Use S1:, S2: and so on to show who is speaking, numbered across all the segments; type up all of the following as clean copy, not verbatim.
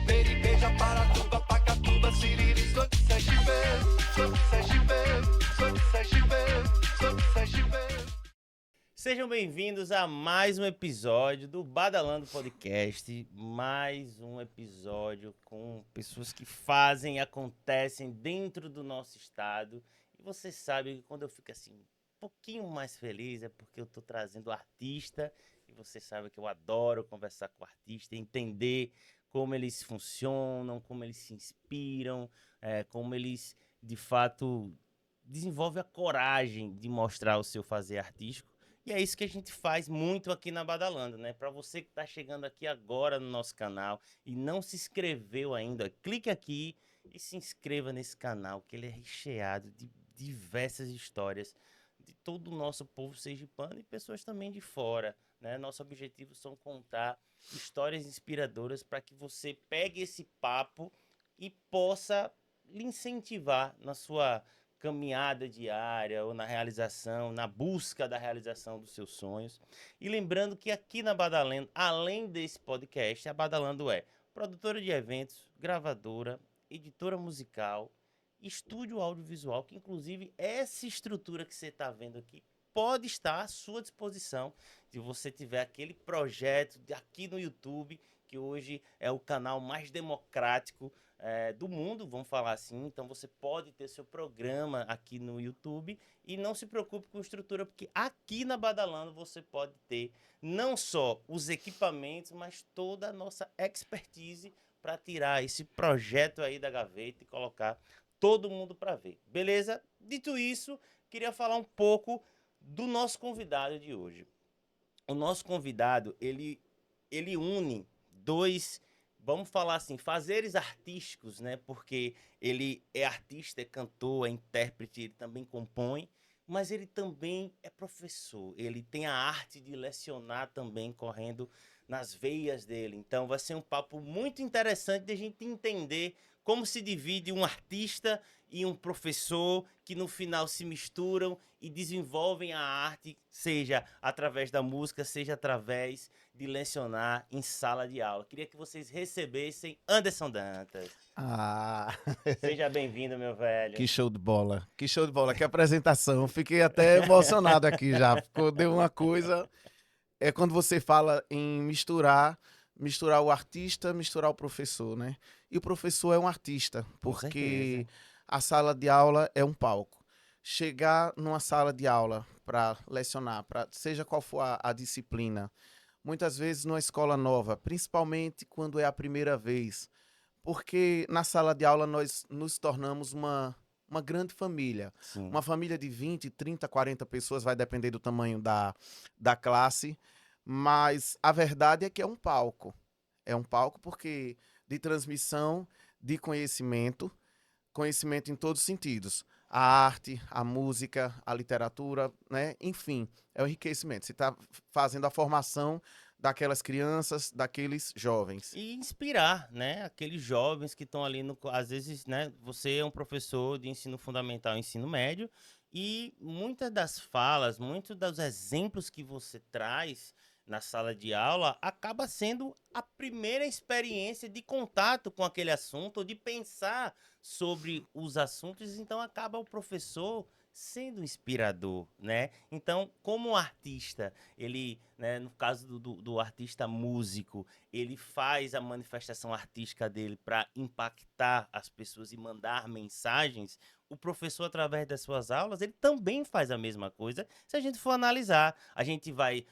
S1: Peripeja, Paratuba, Pacatuba, Siriri, sou de Sergipe, sou de Sergipe, sou de Sergipe, sou de Sergipe.
S2: Sejam bem-vindos a mais um episódio do Badalando Podcast, mais um episódio com pessoas que fazem e acontecem dentro do nosso estado. E você sabe que quando eu fico assim, um pouquinho mais feliz é porque eu tô trazendo artista, e você sabe que eu adoro conversar com artista, entender como eles funcionam, como eles se inspiram, como eles, de fato, desenvolvem a coragem de mostrar o seu fazer artístico. E é isso que a gente faz muito aqui na Badalando, né? Para você que está chegando aqui agora no nosso canal e não se inscreveu ainda, clique aqui e se inscreva nesse canal, que ele é recheado de diversas histórias de todo o nosso povo sergipano e pessoas também de fora, né? Nosso objetivo são contar histórias inspiradoras para que você pegue esse papo e possa lhe incentivar na sua caminhada diária ou na realização, na busca da realização dos seus sonhos. E lembrando que aqui na Badalando, além desse podcast, a Badalando é produtora de eventos, gravadora, editora musical, estúdio audiovisual, que inclusive essa estrutura que você está vendo aqui pode estar à sua disposição se você tiver aquele projeto aqui no YouTube, que hoje é o canal mais democrático do mundo, vamos falar assim. Então você pode ter seu programa aqui no YouTube e não se preocupe com estrutura, porque aqui na Badalando você pode ter não só os equipamentos, mas toda a nossa expertise para tirar esse projeto aí da gaveta e colocar todo mundo para ver. Beleza? Dito isso, queria falar um pouco do nosso convidado de hoje. O nosso convidado, ele une dois, vamos falar assim, fazeres artísticos, né? Porque ele é artista, é cantor, é intérprete, ele também compõe, mas ele também é professor. Ele tem a arte de lecionar também correndo nas veias dele. Então vai ser um papo muito interessante de a gente entender como se divide um artista e um professor que no final se misturam e desenvolvem a arte, seja através da música, seja através de lecionar em sala de aula. Queria que vocês recebessem Anderson Dantas.
S3: Ah,
S2: Seja bem-vindo, meu velho.
S3: que show de bola. Que show de bola. Que apresentação. Fiquei até emocionado aqui já. Deu uma coisa. É quando você fala em misturar o artista, misturar o professor, né? E o professor é um artista, porque a sala de aula é um palco. Chegar numa sala de aula para lecionar, seja qual for a disciplina, muitas vezes numa escola nova, principalmente quando é a primeira vez, porque na sala de aula nós nos tornamos uma grande família.
S2: Sim.
S3: Uma família de 20, 30, 40 pessoas, vai depender do tamanho da classe, mas a verdade é que é um palco. É um palco porque de transmissão de conhecimento em todos os sentidos. A arte, a música, a literatura, né? Enfim, é o enriquecimento. Você está fazendo a formação daquelas crianças, daqueles jovens.
S2: E inspirar, né, aqueles jovens que estão ali, às vezes, né, você é um professor de ensino fundamental, ensino médio, e muitas das falas, muitos dos exemplos que você traz na sala de aula acaba sendo a primeira experiência de contato com aquele assunto, ou de pensar sobre os assuntos. Então acaba o professor sendo inspirador, né? Então, como artista, ele, né, no caso do artista músico, ele faz a manifestação artística dele para impactar as pessoas e mandar mensagens. O professor, através das suas aulas, ele também faz a mesma coisa. Se a gente for analisar, a gente vai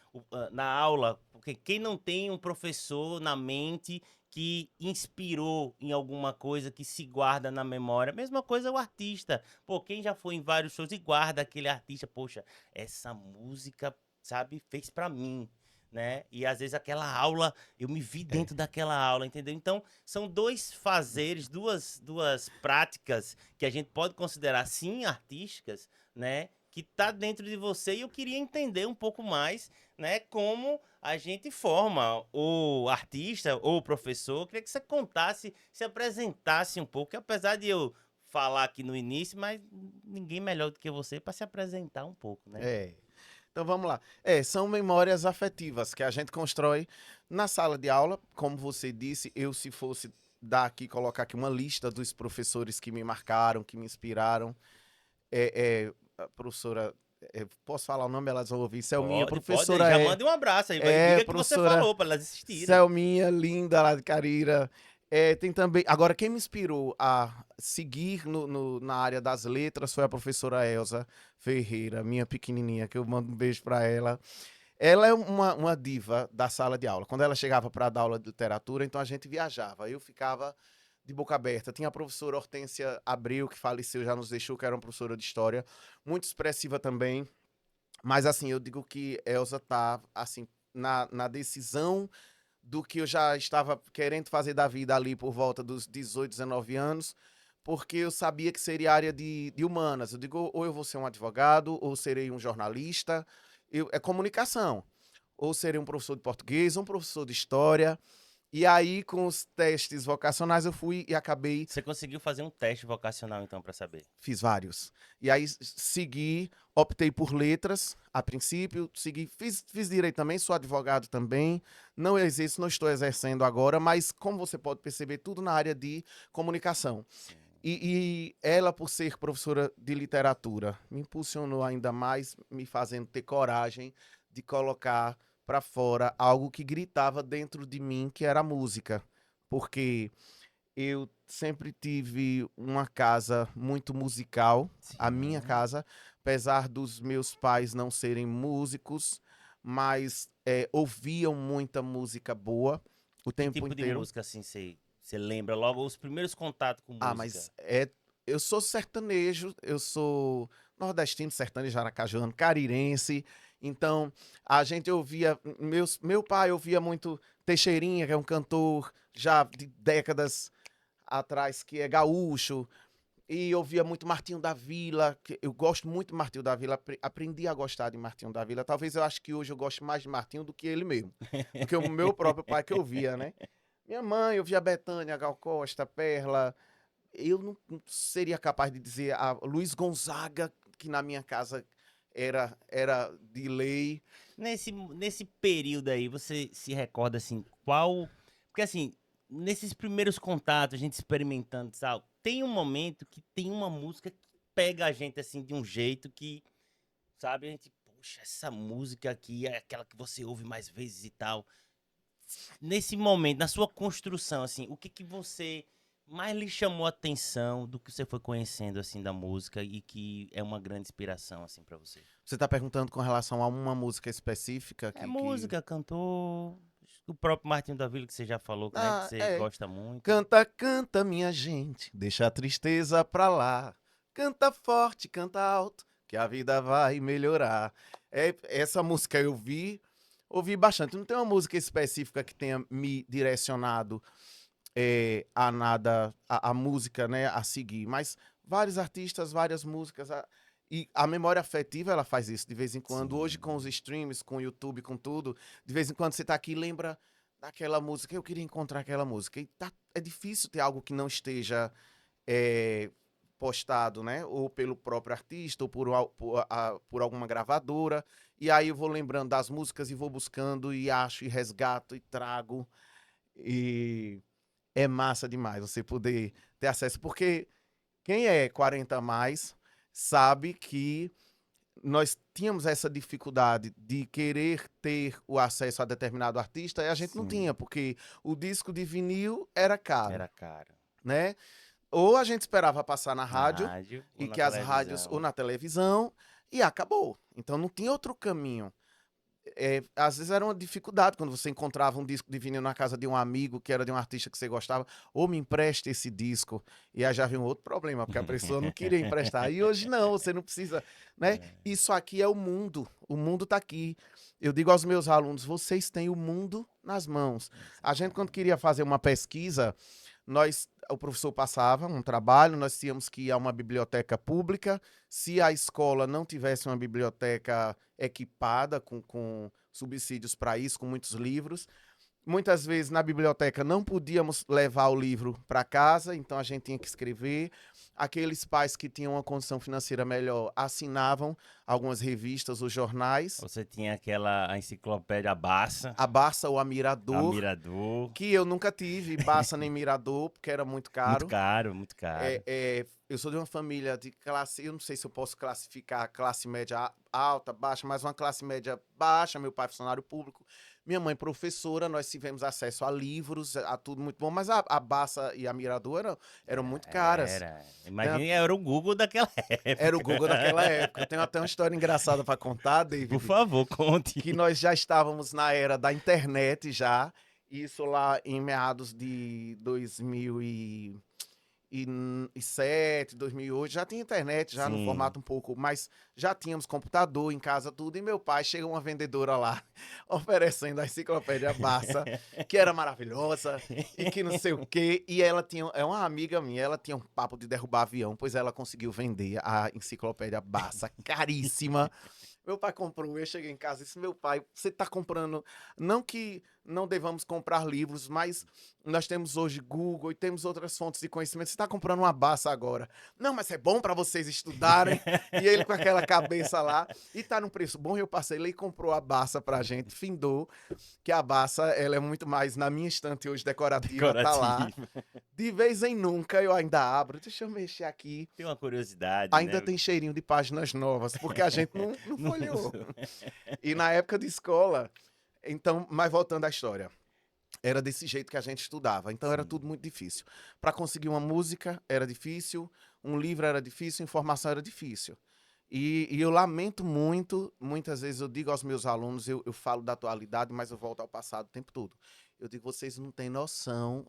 S2: na aula, porque quem não tem um professor na mente que inspirou em alguma coisa que se guarda na memória. Mesma coisa o artista. Pô, quem já foi em vários shows e guarda aquele artista, poxa, essa música, sabe, fez pra mim, né? E às vezes aquela aula, eu me vi dentro daquela aula, entendeu? Então, são dois fazeres, duas práticas que a gente pode considerar, sim, artísticas, né? Que tá dentro de você, e eu queria entender um pouco mais, né, como a gente forma o artista ou o professor. Eu queria que você contasse, se apresentasse um pouco, que apesar de eu falar aqui no início, mas ninguém melhor do que você para se apresentar um pouco, né?
S3: Então vamos lá. São memórias afetivas que a gente constrói na sala de aula. Como você disse, eu, se fosse dar aqui, colocar aqui uma lista dos professores que me marcaram, que me inspiraram. A professora, posso falar o nome, elas vão ouvir, Selminha,
S2: Pode,
S3: professora
S2: já manda um abraço aí. Diga que você
S3: professora
S2: falou para elas assistirem.
S3: Selminha, linda lá de Carira. Tem também. Agora, quem me inspirou a seguir na área das letras foi a professora Elza Ferreira, minha pequenininha, que eu mando um beijo para ela. Ela é uma diva da sala de aula. Quando ela chegava para dar aula de literatura, então a gente viajava. Eu ficava de boca aberta. Tinha a professora Hortência Abreu, que faleceu, já nos deixou, que era uma professora de história, muito expressiva também. Mas, assim, eu digo que Elza tá, assim, na decisão do que eu já estava querendo fazer da vida ali por volta dos 18, 19 anos, porque eu sabia que seria área de humanas. Eu digo, ou eu vou ser um advogado, ou serei um jornalista. É comunicação. Ou serei um professor de português, ou um professor de história. E aí, com os testes vocacionais, eu fui e acabei...
S2: Você conseguiu fazer um teste vocacional, então, para saber?
S3: Fiz vários. E aí, segui, optei por letras, a princípio, fiz direito também, sou advogado também. Não exerço, não estou exercendo agora, mas como você pode perceber, tudo na área de comunicação. E ela, por ser professora de literatura, me impulsionou ainda mais, me fazendo ter coragem de colocar para fora algo que gritava dentro de mim, que era a música. Porque eu sempre tive uma casa muito musical, a minha
S2: Sim.
S3: casa, apesar dos meus pais não serem músicos, mas ouviam muita música boa o
S2: Que
S3: tempo
S2: tipo de
S3: inteiro.
S2: música, assim, você lembra logo os primeiros contatos com música?
S3: Mas eu sou sertanejo, eu sou nordestino, sertanejo, aracajano, carirense. Então, a gente ouvia, meu pai ouvia muito Teixeirinha, que é um cantor já de décadas atrás, que é gaúcho. E ouvia muito Martinho da Vila, que eu gosto muito de Martinho da Vila, aprendi a gostar de Martinho da Vila. Talvez eu acho que hoje eu gosto mais de Martinho do que ele mesmo. Do que o meu próprio pai que ouvia, né? Minha mãe ouvia Bethânia, Gal Costa, Perla. Eu não seria capaz de dizer a Luiz Gonzaga, que na minha casa era de lei.
S2: Nesse período aí, você se recorda, assim, qual... Porque, assim, nesses primeiros contatos, a gente experimentando, sabe? Tem um momento que tem uma música que pega a gente, assim, de um jeito que, sabe? A gente, poxa, essa música aqui é aquela que você ouve mais vezes e tal. Nesse momento, na sua construção, assim, o que você mais lhe chamou a atenção do que você foi conhecendo, assim, da música e que é uma grande inspiração, assim, pra você?
S3: Você está perguntando com relação a uma música específica?
S2: Música, cantor, o próprio Martinho da Vila que você já falou, né, que você gosta muito.
S3: Canta, canta, minha gente, deixa a tristeza pra lá. Canta forte, canta alto, que a vida vai melhorar. Essa música eu ouvi bastante. Não tem uma música específica que tenha me direcionado a nada, a música, né, a seguir. Mas vários artistas, várias músicas. E a memória afetiva, ela faz isso de vez em quando.
S2: Sim.
S3: Hoje, com os streams, com o YouTube, com tudo, de vez em quando você tá aqui e lembra daquela música. Eu queria encontrar aquela música. E é difícil ter algo que não esteja postado, né? Ou pelo próprio artista, ou por alguma gravadora. E aí eu vou lembrando das músicas e vou buscando e acho e resgato e trago. E é massa demais você poder ter acesso. Porque quem é 40 a mais sabe que nós tínhamos essa dificuldade de querer ter o acesso a determinado artista e a gente não
S2: Sim.
S3: tinha, porque o disco de vinil era caro,
S2: Era caro.
S3: né? Ou a gente esperava passar na
S2: Na
S3: rádio
S2: ou
S3: e
S2: na
S3: que as rádios
S2: televisão.
S3: ou na televisão e acabou. Então não tinha outro caminho. Às vezes era uma dificuldade quando você encontrava um disco de vinil na casa de um amigo que era de um artista que você gostava, ou me empreste esse disco. E aí já havia um outro problema, porque a pessoa não queria emprestar. E hoje não, você não precisa, né? Isso aqui é o mundo tá aqui. Eu digo aos meus alunos, vocês têm o mundo nas mãos. A gente, quando queria fazer uma pesquisa, o professor passava um trabalho, nós tínhamos que ir a uma biblioteca pública. Se a escola não tivesse uma biblioteca equipada com subsídios para isso, com muitos livros, Muitas vezes na biblioteca não podíamos levar o livro para casa, então a gente tinha que escrever. Aqueles pais que tinham uma condição financeira melhor assinavam algumas revistas ou jornais.
S2: Você tinha a enciclopédia Barça,
S3: A Barça ou a
S2: a
S3: Mirador,
S2: Mirador.
S3: que eu nunca tive Barça nem Mirador, porque era muito caro.
S2: Muito caro, muito caro.
S3: Eu sou de uma família de classe, eu não sei se eu posso classificar a classe média alta, baixa, mas uma classe média baixa. Meu pai é funcionário público, minha mãe professora, nós tivemos acesso a livros, a tudo muito bom, mas a Barça e a Mirador eram muito caras.
S2: Imagina, era o Google daquela época.
S3: Era o Google daquela época. Eu tenho até uma história engraçada para contar, David.
S2: Por favor, conte.
S3: Que nós já estávamos na era da internet já, isso lá em meados de 2007, 2008, já tinha internet, já no
S2: Sim.
S3: formato um pouco, mas já tínhamos computador em casa, tudo, e meu pai chega uma vendedora lá, oferecendo a enciclopédia Barça, que era maravilhosa, e que não sei o quê, e ela tinha, é uma amiga minha, ela tinha um papo de derrubar avião, pois ela conseguiu vender a enciclopédia Barça, caríssima. Meu pai comprou, eu cheguei em casa e disse, meu pai, você está comprando, não que não devamos comprar livros, mas nós temos hoje Google e temos outras fontes de conhecimento, você está comprando uma Barça agora. Não, mas é bom para vocês estudarem. E ele com aquela cabeça lá, e tá num preço bom, eu passei lá e comprou a Barça pra gente, findou, que a Barça, ela é muito mais, na minha estante hoje, decorativa, tá lá. De vez em nunca eu ainda abro, deixa eu mexer aqui.
S2: Tem uma curiosidade,
S3: Ainda
S2: né?
S3: tem cheirinho de páginas novas, porque a gente não
S2: Não
S3: folheou.
S2: usou.
S3: E na época de escola, então, mas voltando à história, era desse jeito que a gente estudava, então era
S2: Sim.
S3: tudo muito difícil. Para conseguir uma música era difícil, um livro era difícil, informação era difícil. E eu lamento muito, muitas vezes eu digo aos meus alunos, eu falo da atualidade, mas eu volto ao passado o tempo todo. Eu digo, vocês não têm noção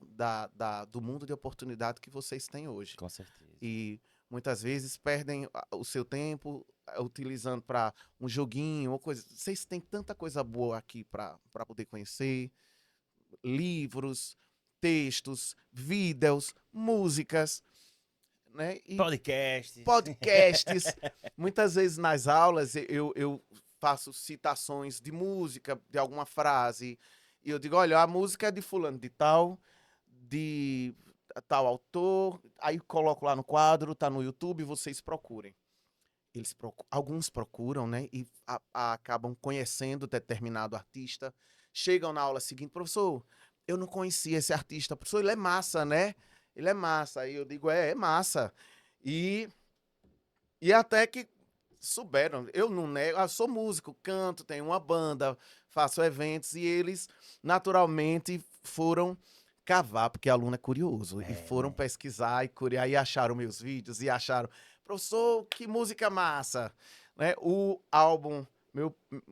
S3: do mundo de oportunidade que vocês têm hoje.
S2: Com certeza.
S3: E muitas vezes perdem o seu tempo utilizando para um joguinho ou coisa. Vocês têm tanta coisa boa aqui para poder conhecer. Livros, textos, vídeos, músicas, né? E podcasts. Muitas vezes nas aulas eu faço citações de música, de alguma frase. E eu digo, olha, a música é de fulano de de tal autor. Aí coloco lá no quadro, tá no YouTube, vocês procurem. Alguns procuram, né? E acabam conhecendo determinado artista. Chegam na aula seguinte, professor, eu não conhecia esse artista. Professor, ele é massa, né? Ele é massa. Aí eu digo, é massa. E até que souberam, eu não nego, eu sou músico, canto, tenho uma banda, faço eventos, e eles naturalmente foram cavar, porque aluno é curioso, e foram pesquisar e curiar, e acharam meus vídeos, e acharam, professor, que música massa, né? O álbum,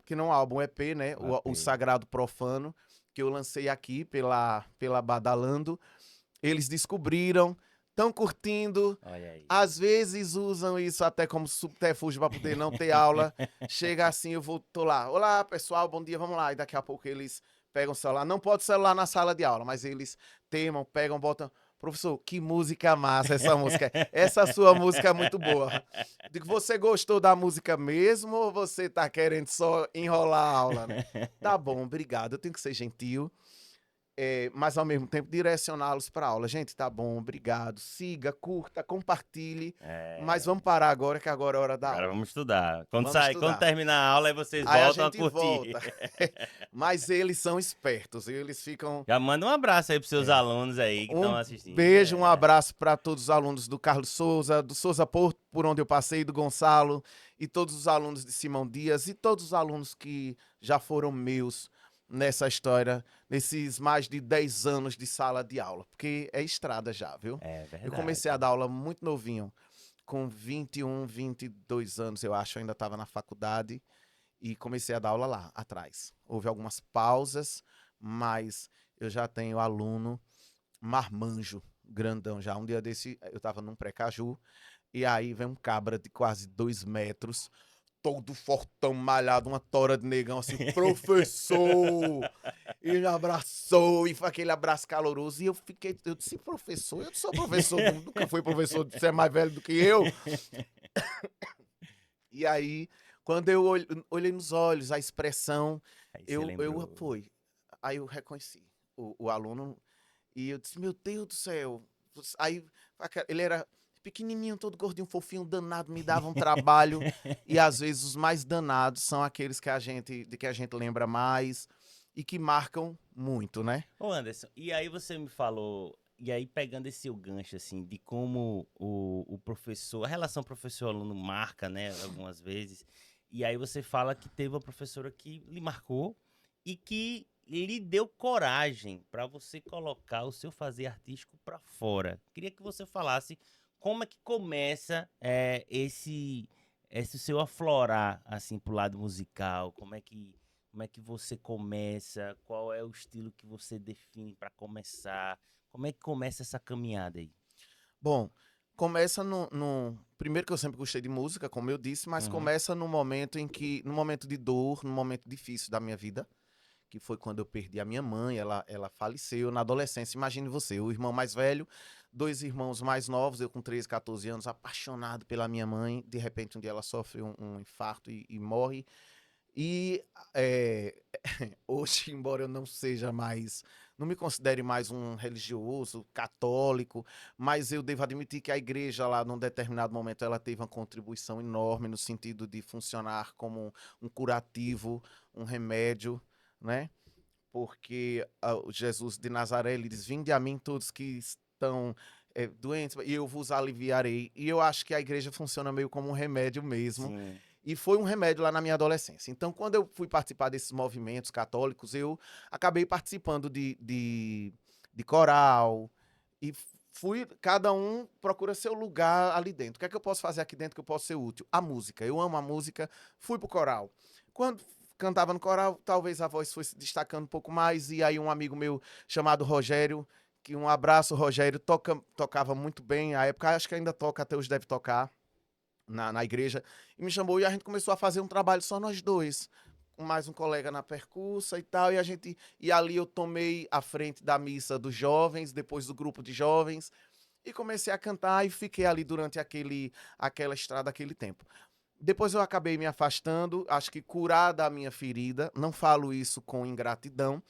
S3: que não é um álbum, EP, né? O Sagrado Profano, que eu lancei aqui pela Badalando, eles descobriram, estão curtindo, às vezes usam isso até como subterfúgio para poder não ter aula. Chega assim, tô lá, olá pessoal, bom dia, vamos lá. E daqui a pouco eles pegam o celular, não pode celular na sala de aula, mas eles temam, pegam, botam, professor, que música massa essa música, essa sua música é muito boa. Digo, você gostou da música mesmo ou você tá querendo só enrolar a aula? Né? Tá bom, obrigado, eu tenho que ser gentil. Mas ao mesmo tempo direcioná-los para a aula. Gente, tá bom, obrigado. Siga, curta, compartilhe. Mas vamos parar agora, que agora é hora da
S2: Agora
S3: aula.
S2: vamos estudar. Quando
S3: Vamos
S2: quando terminar a aula, aí vocês
S3: Aí
S2: voltam
S3: a
S2: a
S3: gente
S2: curtir.
S3: volta. Mas eles são espertos, eles ficam...
S2: Já manda um abraço aí pros seus alunos aí que estão
S3: Um
S2: assistindo.
S3: beijo, um abraço para todos os alunos do Carlos Souza, do Souza Porto, por onde eu passei, do Gonçalo, e todos os alunos de Simão Dias, e todos os alunos que já foram meus nessa história, nesses mais de 10 anos de sala de aula, porque é estrada já, viu?
S2: É verdade.
S3: Eu comecei a dar aula muito novinho, com 21, 22 anos, eu acho, eu ainda estava na faculdade, e comecei a dar aula lá, atrás. Houve algumas pausas, mas eu já tenho aluno marmanjo, grandão já. Um dia desse, eu estava num pré-caju, e aí vem um cabra de quase 2 metros, todo fortão, malhado, uma tora de negão, assim, professor! E me abraçou, e foi aquele abraço caloroso, e eu disse, professor, eu não sou professor, nunca fui professor, você é mais velho do que eu. E aí, quando eu olhei nos olhos, a expressão,
S2: Aí você lembrou.
S3: aí eu reconheci. o aluno, e eu disse, meu Deus do céu. Aí ele era pequenininho, todo gordinho, fofinho, danado, me dava um trabalho. E às vezes os mais danados são aqueles de que a gente lembra mais e que marcam muito, né?
S2: Ô Anderson, e aí você me falou, e aí pegando esse seu gancho, assim, de como o professor, a relação professor-aluno marca, né, algumas vezes, e aí você fala que teve uma professora que lhe marcou e que lhe deu coragem para você colocar o seu fazer artístico para fora. Queria que você falasse como é que começa esse seu aflorar, assim, pro lado musical, como é que você começa? Qual é o estilo que você define para começar? Como é que começa essa caminhada aí?
S3: Bom, começa primeiro que eu sempre gostei de música, como eu disse, mas
S2: Uhum.
S3: começa no momento no momento de dor, no momento difícil da minha vida, que foi quando eu perdi a minha mãe, ela faleceu na adolescência. Imagine você, o irmão mais velho, 2 irmãos mais novos, eu com 13, 14 anos, apaixonado pela minha mãe. De repente, um dia ela sofre um infarto e morre. E é, hoje, embora eu não seja mais, não me considere mais um religioso, católico, mas eu devo admitir que a igreja lá, num determinado momento, ela teve uma contribuição enorme no sentido de funcionar como um curativo, um remédio, né? Porque o Jesus de Nazaré, ele diz, vinde a mim todos que estão doentes, e eu vos aliviarei. E eu acho que a igreja funciona meio como um remédio mesmo.
S2: Sim.
S3: E foi um remédio lá na minha adolescência. Então, quando eu fui participar desses movimentos católicos, eu acabei participando de coral. E fui, cada um procura seu lugar ali dentro. O que é que eu posso fazer aqui dentro que eu posso ser útil? A música. Eu amo a música, fui pro coral. Quando cantava no coral, talvez a voz fosse destacando um pouco mais. E aí um amigo meu chamado Rogério, que um abraço, Rogério, tocava muito bem. À época, acho que ainda toca, até hoje deve tocar na igreja, e me chamou e a gente começou a fazer um trabalho só nós dois, com mais um colega na percussa e tal, e ali eu tomei a frente da missa dos jovens, depois do grupo de jovens, e comecei a cantar e fiquei ali durante aquela estrada, aquele tempo. Depois eu acabei me afastando, acho que curada a minha ferida, não falo isso com ingratidão,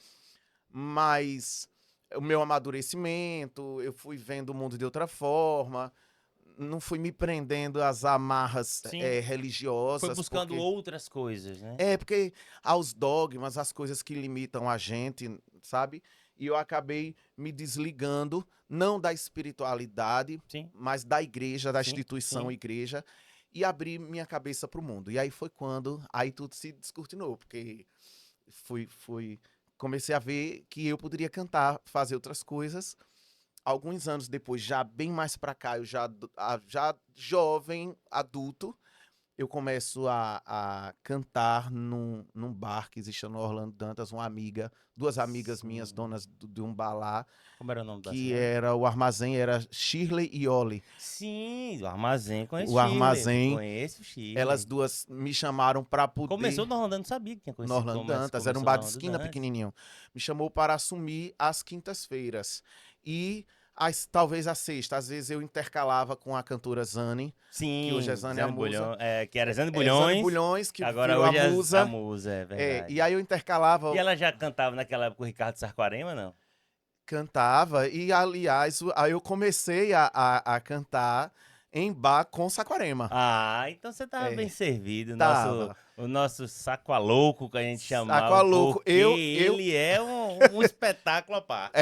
S3: mas o meu amadurecimento, eu fui vendo o mundo de outra forma, não fui me prendendo às amarras
S2: Sim.
S3: religiosas.
S2: Foi buscando outras coisas, né?
S3: Porque aos dogmas, as coisas que limitam a gente, sabe? E eu acabei me desligando, não da espiritualidade,
S2: Sim.
S3: mas da igreja, da
S2: Sim,
S3: instituição
S2: sim.
S3: igreja, e abri minha cabeça para o mundo. E aí foi quando aí tudo se descortinou, porque comecei a ver que eu poderia cantar, fazer outras coisas. Alguns anos depois, já bem mais pra cá, eu já jovem, adulto, eu começo a cantar num bar que existe no Orlando Dantas, duas amigas minhas,
S2: Sim.
S3: donas de um bar lá,
S2: Como era o nome da
S3: que
S2: cidade?
S3: era o armazém, era Shirley e Oli.
S2: Sim, o Armazém, conheço
S3: O
S2: Shirley,
S3: armazém,
S2: conheço o Shirley.
S3: elas duas me chamaram pra
S2: Começou
S3: poder...
S2: no Orlando, não sabia que tinha
S3: No
S2: conhecido,
S3: Orlando Dantas, era um
S2: começou
S3: bar
S2: no
S3: de
S2: Orlando
S3: esquina
S2: Dantas.
S3: pequenininho. Me chamou para assumir as quintas-feiras. E talvez a sexta. Às vezes eu intercalava com a cantora Zane, que hoje é
S2: Sim,
S3: Zane a
S2: Zane
S3: Musa.
S2: Bulhões, que era Zane
S3: Zane
S2: Bulhões,
S3: Bulhões, que
S2: agora
S3: virou a
S2: hoje é
S3: Musa.
S2: a Musa, é verdade.
S3: E aí eu intercalava,
S2: E ela já cantava naquela época com o Ricardo Sarquarema, não?
S3: cantava, e aliás, aí eu comecei a cantar em bar com Saquarema.
S2: Ah, então você tava bem
S3: É,
S2: servido,
S3: tava.
S2: o nosso saco a louco que a gente
S3: Saco a
S2: chamava,
S3: louco.
S2: porque ele é um espetáculo à parte.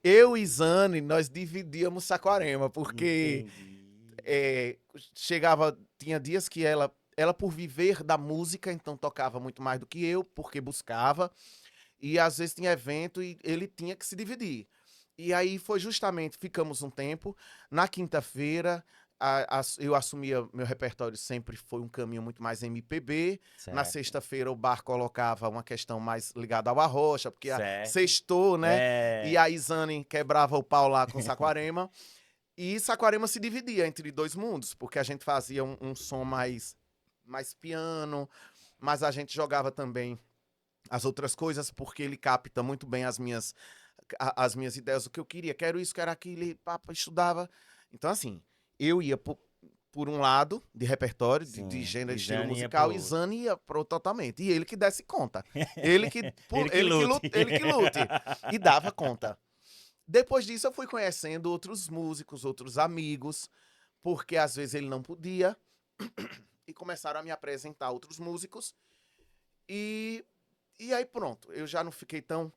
S3: Eu e Zane, nós dividíamos Saquarema, porque
S2: Entendi.
S3: tinha dias que ela por viver da música, então tocava muito mais do que eu, porque buscava, e às vezes tinha evento e ele tinha que se dividir. E aí foi justamente, ficamos um tempo, na quinta-feira, eu assumia, meu repertório sempre foi um caminho muito mais MPB, na
S2: Certo.
S3: sexta-feira o bar colocava uma questão mais ligada ao arrocha, porque
S2: Certo.
S3: sextou, né?
S2: É.
S3: E a Isane quebrava o pau lá com Saquarema. E Saquarema se dividia entre dois mundos, porque a gente fazia um som mais piano, mas a gente jogava também as outras coisas, porque ele capta muito bem as minhas ideias, o que eu queria. Quero isso, quero aquilo, e estudava. Então, assim, eu ia por por um lado, de repertório,
S2: Sim,
S3: de gênero,
S2: e
S3: de estilo
S2: Zane ia
S3: musical,
S2: pro
S3: e
S2: outro.
S3: Zane ia pro totalmente. E ele que desse conta. Ele que,
S2: Ele que lute.
S3: ele que lute. E dava conta. Depois disso, eu fui conhecendo outros músicos, outros amigos, porque às vezes ele não podia, e começaram a me apresentar outros músicos. E, e aí pronto, eu já não fiquei tão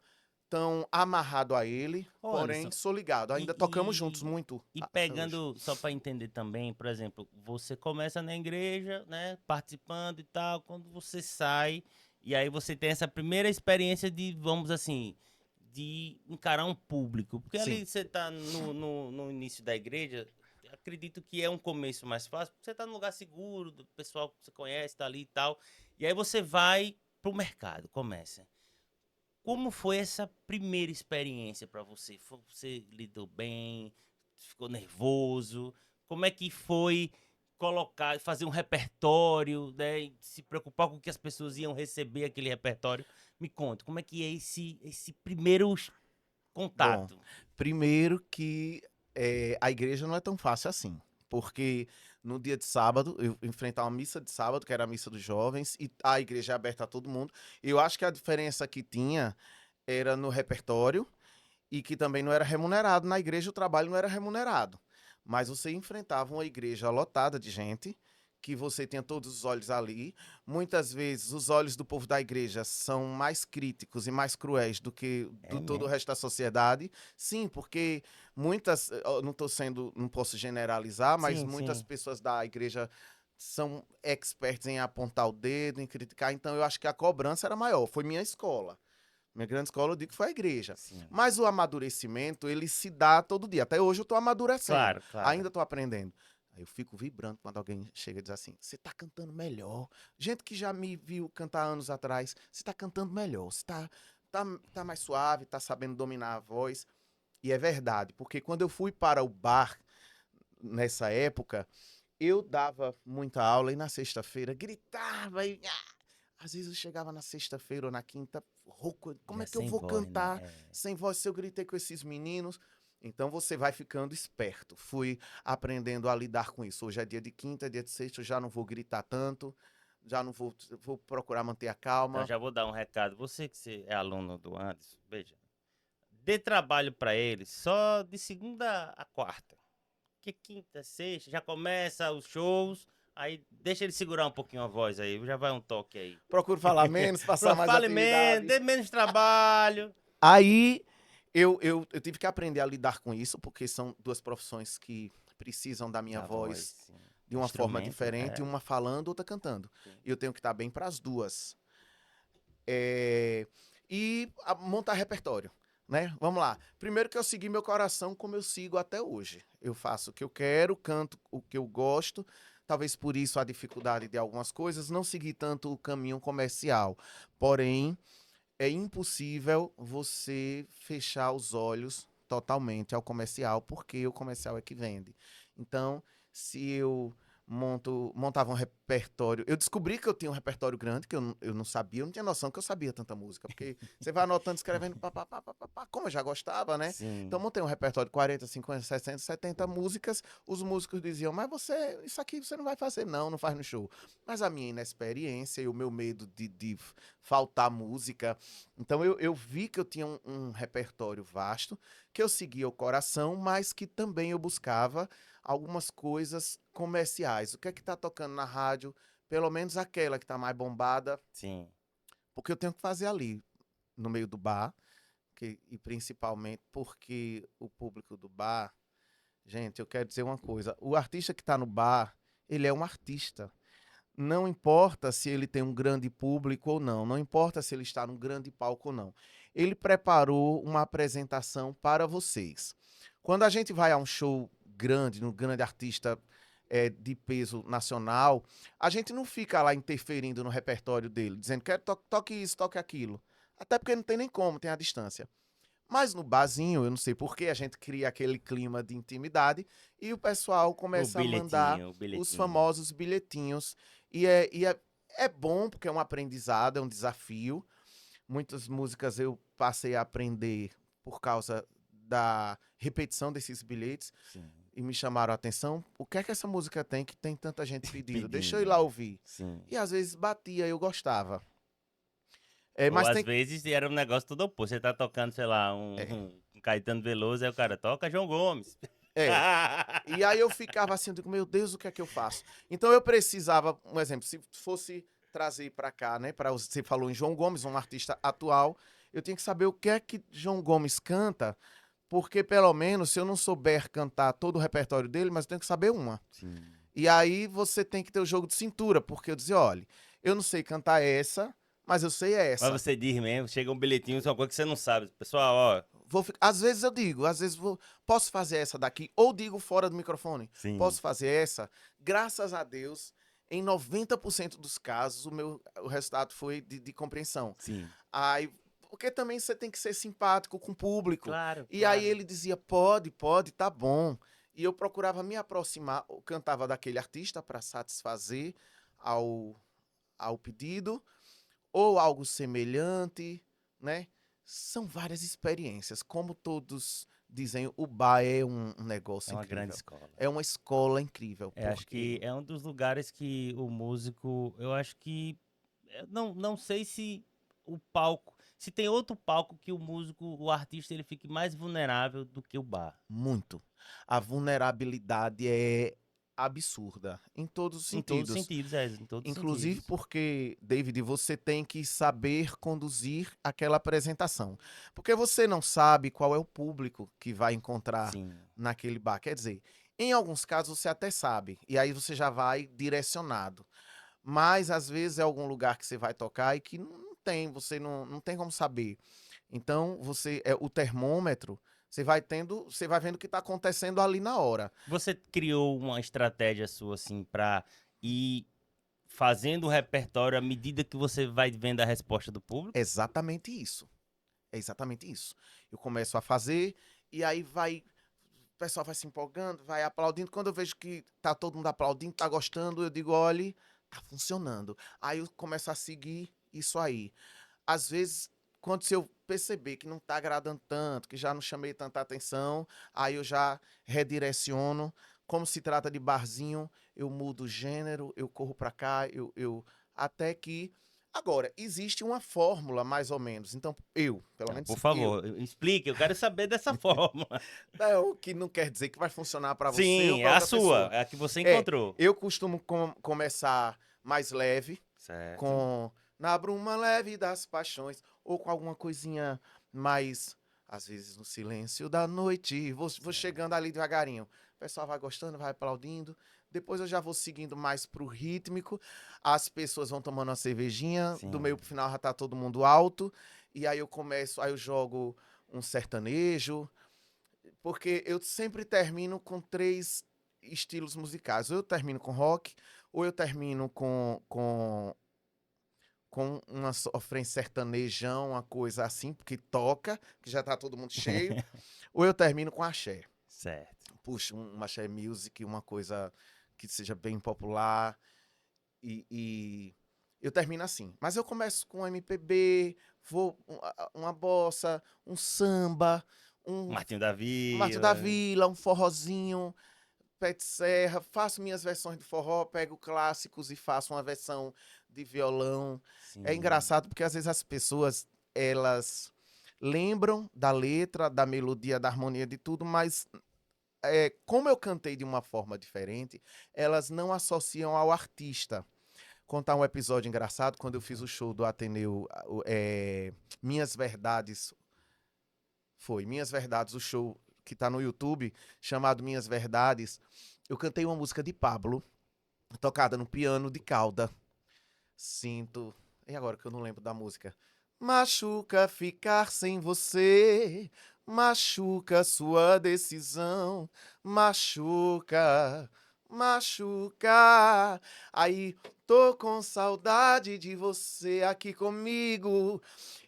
S3: amarrado a ele,
S2: Ô,
S3: porém
S2: Alisson,
S3: sou ligado. Ainda tocamos juntos muito
S2: e
S3: até hoje.
S2: pegando, só para entender também, por exemplo, você começa na igreja, né, participando e tal, quando você sai, e aí você tem essa primeira experiência de, vamos assim, de encarar um público. Porque
S3: Sim.
S2: ali você tá no início da igreja, acredito que é um começo mais fácil, porque você tá num lugar seguro, do pessoal que você conhece, tá ali e tal, e aí você vai pro mercado, começa. Como foi essa primeira experiência para você? Você lidou bem? Ficou nervoso? Como é que foi colocar, fazer um repertório, né? E se preocupar com o que as pessoas iam receber aquele repertório? Me conta, como é que é esse primeiro
S3: Bom,
S2: contato?
S3: primeiro que a igreja não é tão fácil assim, porque no dia de sábado, eu enfrentar uma missa de sábado, que era a missa dos jovens, e a igreja é aberta a todo mundo. Eu acho que a diferença que tinha era no repertório e que também não era remunerado. Na igreja o trabalho não era remunerado, mas você enfrentava uma igreja lotada de gente, que você tinha todos os olhos ali. Muitas vezes os olhos do povo da igreja são mais críticos e mais cruéis do que
S2: É
S3: do todo o
S2: mesmo?
S3: resto da sociedade. Sim, porque muitas, eu não estou sendo, não posso generalizar, mas
S2: Sim,
S3: muitas
S2: sim.
S3: pessoas da igreja são experts em apontar o dedo, em criticar, então eu acho que a cobrança era maior. Foi minha escola. Minha grande escola, eu digo que foi a igreja.
S2: Sim.
S3: Mas o amadurecimento, ele se dá todo dia. Até hoje eu tô amadurecendo.
S2: Claro, claro.
S3: Ainda tô aprendendo. Aí eu fico vibrando quando alguém chega e diz assim: você tá cantando melhor. Gente que já me viu cantar anos atrás, você tá cantando melhor. Você tá mais suave, tá sabendo dominar a voz. E é verdade, porque quando eu fui para o bar nessa época, eu dava muita aula e na sexta-feira gritava e às vezes eu chegava na sexta-feira ou na quinta, rouco, como
S2: Já
S3: é que eu
S2: sem
S3: vou
S2: voz, né?
S3: cantar sem voz se eu gritei com esses meninos? Então você vai ficando esperto. Fui aprendendo a lidar com isso. Hoje é dia de quinta, é dia de sexta, eu já não vou gritar tanto, já não vou procurar manter a
S2: Então
S3: calma.
S2: já vou dar um recado. Você é aluno do Anderson, veja. Dê trabalho para ele só de segunda a quarta. Que quinta, sexta, já começa os shows. Aí deixa ele segurar um pouquinho a voz aí. Já vai um toque aí.
S3: Procuro falar menos, passar mais
S2: Fale menos,
S3: atividade.
S2: dê menos trabalho.
S3: Aí eu tive que aprender a lidar com isso, porque são duas profissões que precisam da minha
S2: A voz,
S3: voz
S2: sim.
S3: de uma forma
S2: Instrumento,
S3: diferente, uma falando, outra cantando.
S2: Sim.
S3: E eu tenho que estar bem para as duas. Montar repertório, né? Vamos lá. Primeiro que eu segui meu coração como eu sigo até hoje. Eu faço o que eu quero, canto o que eu gosto. Talvez por isso a dificuldade de algumas coisas, não seguir tanto o caminho comercial. Porém, é impossível você fechar os olhos totalmente ao comercial, porque o comercial é que vende. Então, se eu montava um repertório, eu descobri que eu tinha um repertório grande, que eu não sabia, eu não tinha noção que eu sabia tanta música, porque você vai anotando, escrevendo, pá, pá, pá, pá, pá, pá, como eu já gostava, né? Então,
S2: Sim.
S3: montei um repertório de 40, 50, 60, 70 músicas. Os músicos diziam, mas isso aqui você não vai fazer, não, não faz no show. Mas a minha inexperiência e o meu medo de faltar música. Então, eu vi que eu tinha um repertório vasto, que eu seguia o coração, mas que também eu buscava algumas coisas comerciais. O que é que tá tocando na rádio? Pelo menos aquela que tá mais bombada,
S2: Sim.
S3: porque eu tenho que fazer ali, no meio do bar, e principalmente porque o público do bar, gente, eu quero dizer uma coisa, o artista que tá no bar, ele é um artista. Não importa se ele tem um grande público ou não, não importa se ele está num grande palco ou não. Ele preparou uma apresentação para vocês. Quando a gente vai a um show grande, num grande artista de peso nacional, a gente não fica lá interferindo no repertório dele, dizendo que toque isso, toque aquilo. Até porque não tem nem como, tem a distância. Mas no barzinho, eu não sei por que, a gente cria aquele clima de intimidade e o pessoal começa a mandar
S2: O
S3: os
S2: bilhetinho.
S3: famosos bilhetinhos. E é bom porque é um aprendizado, é um desafio. Muitas músicas eu passei a aprender por causa da repetição desses bilhetes.
S2: Sim.
S3: e me chamaram a atenção. O que é que essa música tem que tem tanta gente pedindo? Deixa eu ir
S2: Pedindo.
S3: lá ouvir.
S2: Sim.
S3: E às vezes batia, eu gostava.
S2: Ou
S3: Mas
S2: às
S3: tem.
S2: vezes era um negócio tudo oposto. Você tá tocando, sei lá,
S3: É,
S2: um Caetano Veloso, aí o cara toca João Gomes.
S3: é. E aí eu ficava assim, eu digo, meu Deus, o que é que eu faço? Então eu precisava, um exemplo, se fosse trazer pra cá, né, para você falou em João Gomes, um artista atual, eu tinha que saber o que é que João Gomes canta, porque pelo menos se eu não souber cantar todo o repertório dele, mas eu tenho que saber uma.
S2: Sim.
S3: E aí você tem que ter o jogo de cintura, porque eu dizia, olha, eu não sei cantar essa, mas eu sei
S2: Mas
S3: essa.
S2: você diz mesmo, chega um bilhetinho, só uma coisa que você não sabe. Pessoal, ó.
S3: Às vezes eu digo, às vezes posso fazer essa daqui, ou digo fora do microfone,
S2: Sim.
S3: posso fazer essa. Graças a Deus, em 90% dos casos, o resultado foi de compreensão.
S2: Sim.
S3: Aí, porque também você tem que ser simpático com o público.
S2: Claro.
S3: E aí ele dizia, pode, tá bom. E eu procurava me aproximar, eu cantava daquele artista para satisfazer ao pedido, ou algo semelhante, né? São várias experiências. Como todos dizem, o bar é um negócio
S2: É uma
S3: incrível.
S2: grande escola.
S3: É uma escola incrível.
S2: Acho que é um dos lugares que o músico, eu acho que, eu não sei se o palco, se tem outro palco que o músico, o artista, ele fique mais vulnerável do que o bar.
S3: Muito. A vulnerabilidade é absurda, em todos os
S2: Em todos os
S3: sentidos.
S2: sentidos, em todos os
S3: Inclusive
S2: sentidos.
S3: porque, David, você tem que saber conduzir aquela apresentação. Porque você não sabe qual é o público que vai encontrar
S2: Sim.
S3: naquele bar. Quer dizer, em alguns casos você até sabe, e aí você já vai direcionado. Mas às vezes é algum lugar que você vai tocar e que não tem, você não tem como saber. Então, o termômetro, você vai vendo o que está acontecendo ali na hora.
S2: Você criou uma estratégia sua, assim, pra ir fazendo o repertório à medida que você vai vendo a resposta do público?
S3: Exatamente isso. É exatamente isso. Eu começo a fazer e aí o pessoal vai se empolgando, vai aplaudindo. Quando eu vejo que tá todo mundo aplaudindo, tá gostando, eu digo, olha, tá funcionando. Aí eu começo a seguir isso aí. Às vezes, quando se eu perceber que não tá agradando tanto, que já não chamei tanta atenção, aí eu já redireciono. Como se trata de barzinho, eu mudo o gênero, eu corro pra cá, até que agora, existe uma fórmula, mais ou menos. Então, pelo menos
S2: Por
S3: eu.
S2: favor, explique, eu quero saber dessa forma.
S3: Não, que não quer dizer que vai funcionar para você ou
S2: Sim, é
S3: para
S2: a
S3: outra
S2: sua,
S3: pessoa.
S2: é a que você
S3: É,
S2: encontrou.
S3: eu costumo começar mais leve,
S2: Certo.
S3: com Na Bruma Leve das Paixões, ou com alguma coisinha mais, às vezes no silêncio da noite. Vou
S2: Certo.
S3: chegando ali devagarinho. O pessoal vai gostando, vai aplaudindo. Depois eu já vou seguindo mais pro rítmico. As pessoas vão tomando uma cervejinha. Do
S2: Sim.
S3: meio pro final já tá todo mundo alto. E aí eu jogo um sertanejo. Porque eu sempre termino com 3 estilos musicais. Ou eu termino com rock, ou eu termino com uma sofrência sertanejão, uma coisa assim, porque toca, que já tá todo mundo cheio. Ou eu termino com axé.
S2: Certo.
S3: Puxa, um axé music, uma coisa que seja bem popular. E eu termino assim. Mas eu começo com MPB, vou uma bossa, um samba, um
S2: Martinho da
S3: Martinho da
S2: Vila.
S3: Vila, um forrozinho, pé de serra, faço minhas versões de forró, pego clássicos e faço uma versão de violão. É
S2: Sim.
S3: engraçado porque às vezes as pessoas, elas lembram da letra, da melodia, da harmonia, de tudo, mas como eu cantei de uma forma diferente, elas não associam ao artista. Contar um episódio engraçado, quando eu fiz o show do Ateneu, Minhas Verdades, Minhas Verdades, o show que tá no YouTube, chamado Minhas Verdades, eu cantei uma música de Pablo, tocada no piano de cauda. Sinto. E agora que eu não lembro da música? Machuca ficar sem você, machuca sua decisão, machuca, machuca. Aí, tô com saudade de você aqui comigo.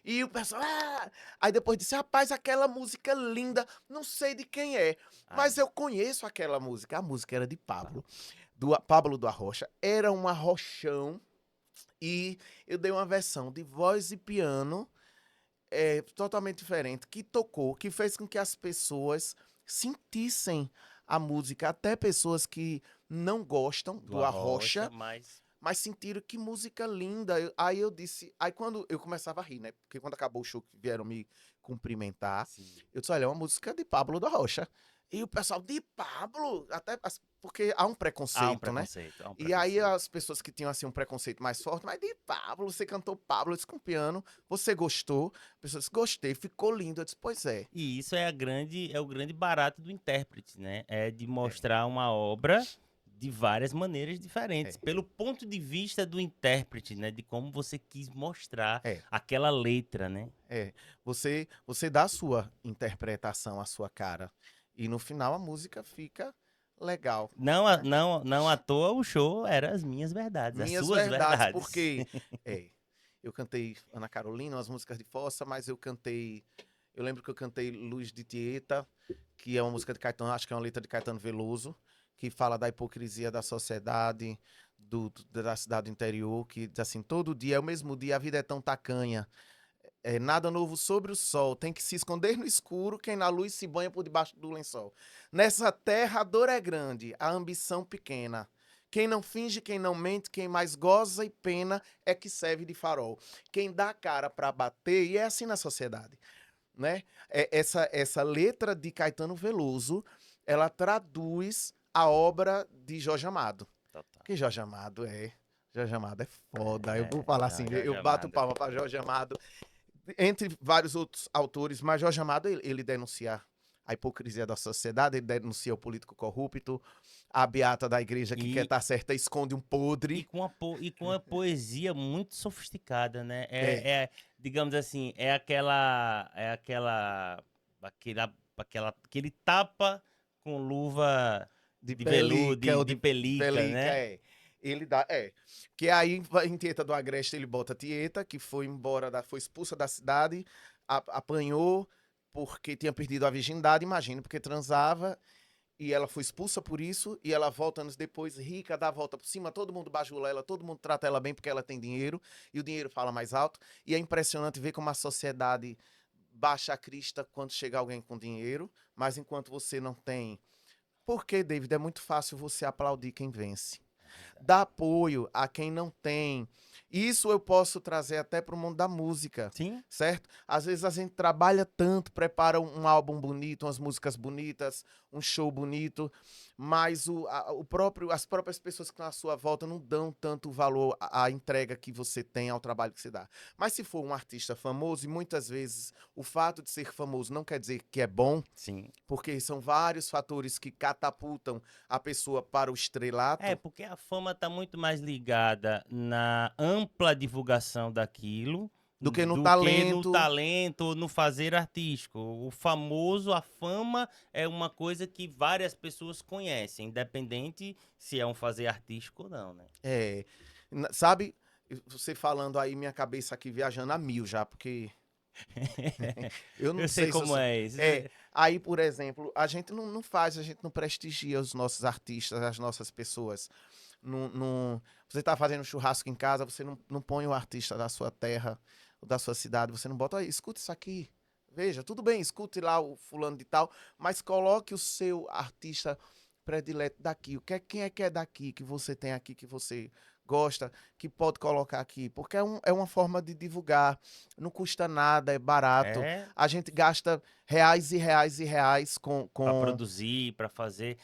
S3: E o pessoal, Aí depois disse, rapaz, aquela música linda, não sei de quem é, mas eu conheço aquela música. A música era de Pablo, do Pablo do Arrocha. Era um arrochão. E eu dei uma versão de voz e piano totalmente diferente, que tocou, que fez com que as pessoas sentissem a música. Até pessoas que não gostam do Arrocha, mas sentiram que música linda. Aí eu disse, aí quando eu começava a rir, né? Porque quando acabou o show que vieram me cumprimentar,
S2: Sim.
S3: eu disse, olha, é uma música de Pablo da Rocha. E o pessoal, de Pablo? Até porque há um preconceito,
S2: Há um
S3: né?
S2: preconceito, há um
S3: E aí
S2: preconceito.
S3: as pessoas que tinham assim um preconceito mais forte, mas de Pablo, você cantou Pablo, eu disse com piano, você gostou? A pessoa disse, gostei, ficou lindo. Eu disse, pois é.
S2: E isso é o grande barato do intérprete, né? É de mostrar uma obra de várias maneiras diferentes,
S3: É.
S2: pelo ponto de vista do intérprete, né? De como você quis mostrar
S3: É.
S2: aquela letra, né?
S3: Você dá a sua interpretação, a sua cara. E no final a música fica legal.
S2: Não à toa o show era as minhas verdades, as
S3: Minhas
S2: suas
S3: verdades,
S2: verdades.
S3: porque eu cantei Ana Carolina, umas músicas de fossa, mas eu lembro que eu cantei Luz de Tieta, que é uma música de Caetano, acho que é uma letra de Caetano Veloso, que fala da hipocrisia da sociedade, da cidade do interior, que diz assim, todo dia é o mesmo dia, a vida é tão tacanha. Nada novo sobre o sol, tem que se esconder no escuro, quem na luz se banha por debaixo do lençol. Nessa terra a dor é grande, a ambição pequena. Quem não finge, quem não mente, quem mais goza e pena é que serve de farol. Quem dá a cara pra bater, e é assim na sociedade, né? Essa letra de Caetano Veloso, ela traduz a obra de Jorge Amado.
S2: Total.
S3: Porque Jorge Amado é foda. Eu vou falar assim,
S2: Jorge
S3: eu bato
S2: Amado.
S3: palma pra Jorge Amado. Entre vários outros autores, mas Jorge Amado, ele denuncia a hipocrisia da sociedade, ele denuncia o político corrupto, a beata da igreja que quer estar certa esconde um podre.
S2: E com a poesia muito sofisticada, né?
S3: É.
S2: Digamos assim, aquele tapa com luva de veludo,
S3: Pelica, ou
S2: de
S3: de
S2: pelica,
S3: pelica,
S2: né?
S3: Ele dá, Que aí, em Tieta do Agreste, ele bota Tieta, que foi embora, foi expulsa da cidade, apanhou porque tinha perdido a virgindade, imagina, porque transava, e ela foi expulsa por isso, e ela volta anos depois, rica, dá a volta por cima, todo mundo bajula ela, todo mundo trata ela bem porque ela tem dinheiro, e o dinheiro fala mais alto, e é impressionante ver como a sociedade baixa a crista quando chega alguém com dinheiro, mas enquanto você não tem. Porque, David, é muito fácil você aplaudir quem vence. Dá apoio a quem não tem. Isso eu posso trazer até para o mundo da música,
S2: Sim.
S3: certo? Às vezes a gente trabalha tanto, prepara um álbum bonito, umas músicas bonitas, um show bonito, mas as próprias pessoas que estão à sua volta não dão tanto valor à entrega que você tem ao trabalho que você dá. Mas se for um artista famoso, e muitas vezes o fato de ser famoso não quer dizer que é bom,
S2: Sim.
S3: porque são vários fatores que catapultam a pessoa para o estrelato.
S2: Porque a fama está muito mais ligada na ampla divulgação daquilo
S3: Do que no
S2: no
S3: talento.
S2: talento, no fazer artístico. O famoso, a fama é uma coisa que várias pessoas conhecem, independente se é um fazer artístico ou não, né?
S3: Sabe, você falando aí, minha cabeça aqui viajando a mil já, porque eu não
S2: Eu sei
S3: sei
S2: como
S3: se eu...
S2: é isso.
S3: Aí, por exemplo, a gente não faz, a gente não prestigia os nossos artistas, as nossas pessoas. Você tá fazendo churrasco em casa, você não põe o artista da sua terra, da sua cidade, você não bota, escuta isso aqui. Veja, tudo bem, escute lá o fulano de tal, mas coloque o seu artista predileto daqui. Quem é que é daqui, que você tem aqui, que você gosta, que pode colocar aqui? Porque é uma forma de divulgar, não custa nada, é barato. A gente gasta reais e reais e reais com
S2: Pra produzir, pra fazer.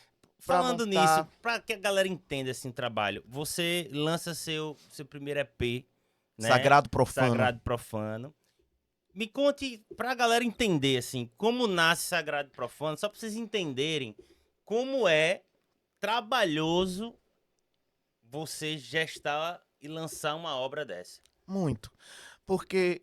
S3: Pra
S2: Falando
S3: montar.
S2: nisso, pra que a galera entenda esse trabalho, você lança seu primeiro EP, né?
S3: Sagrado Profano.
S2: Sagrado Profano. Me conte, pra galera entender, assim, como nasce Sagrado Profano, só pra vocês entenderem como é trabalhoso você gestar e lançar uma obra dessa.
S3: Muito. Porque,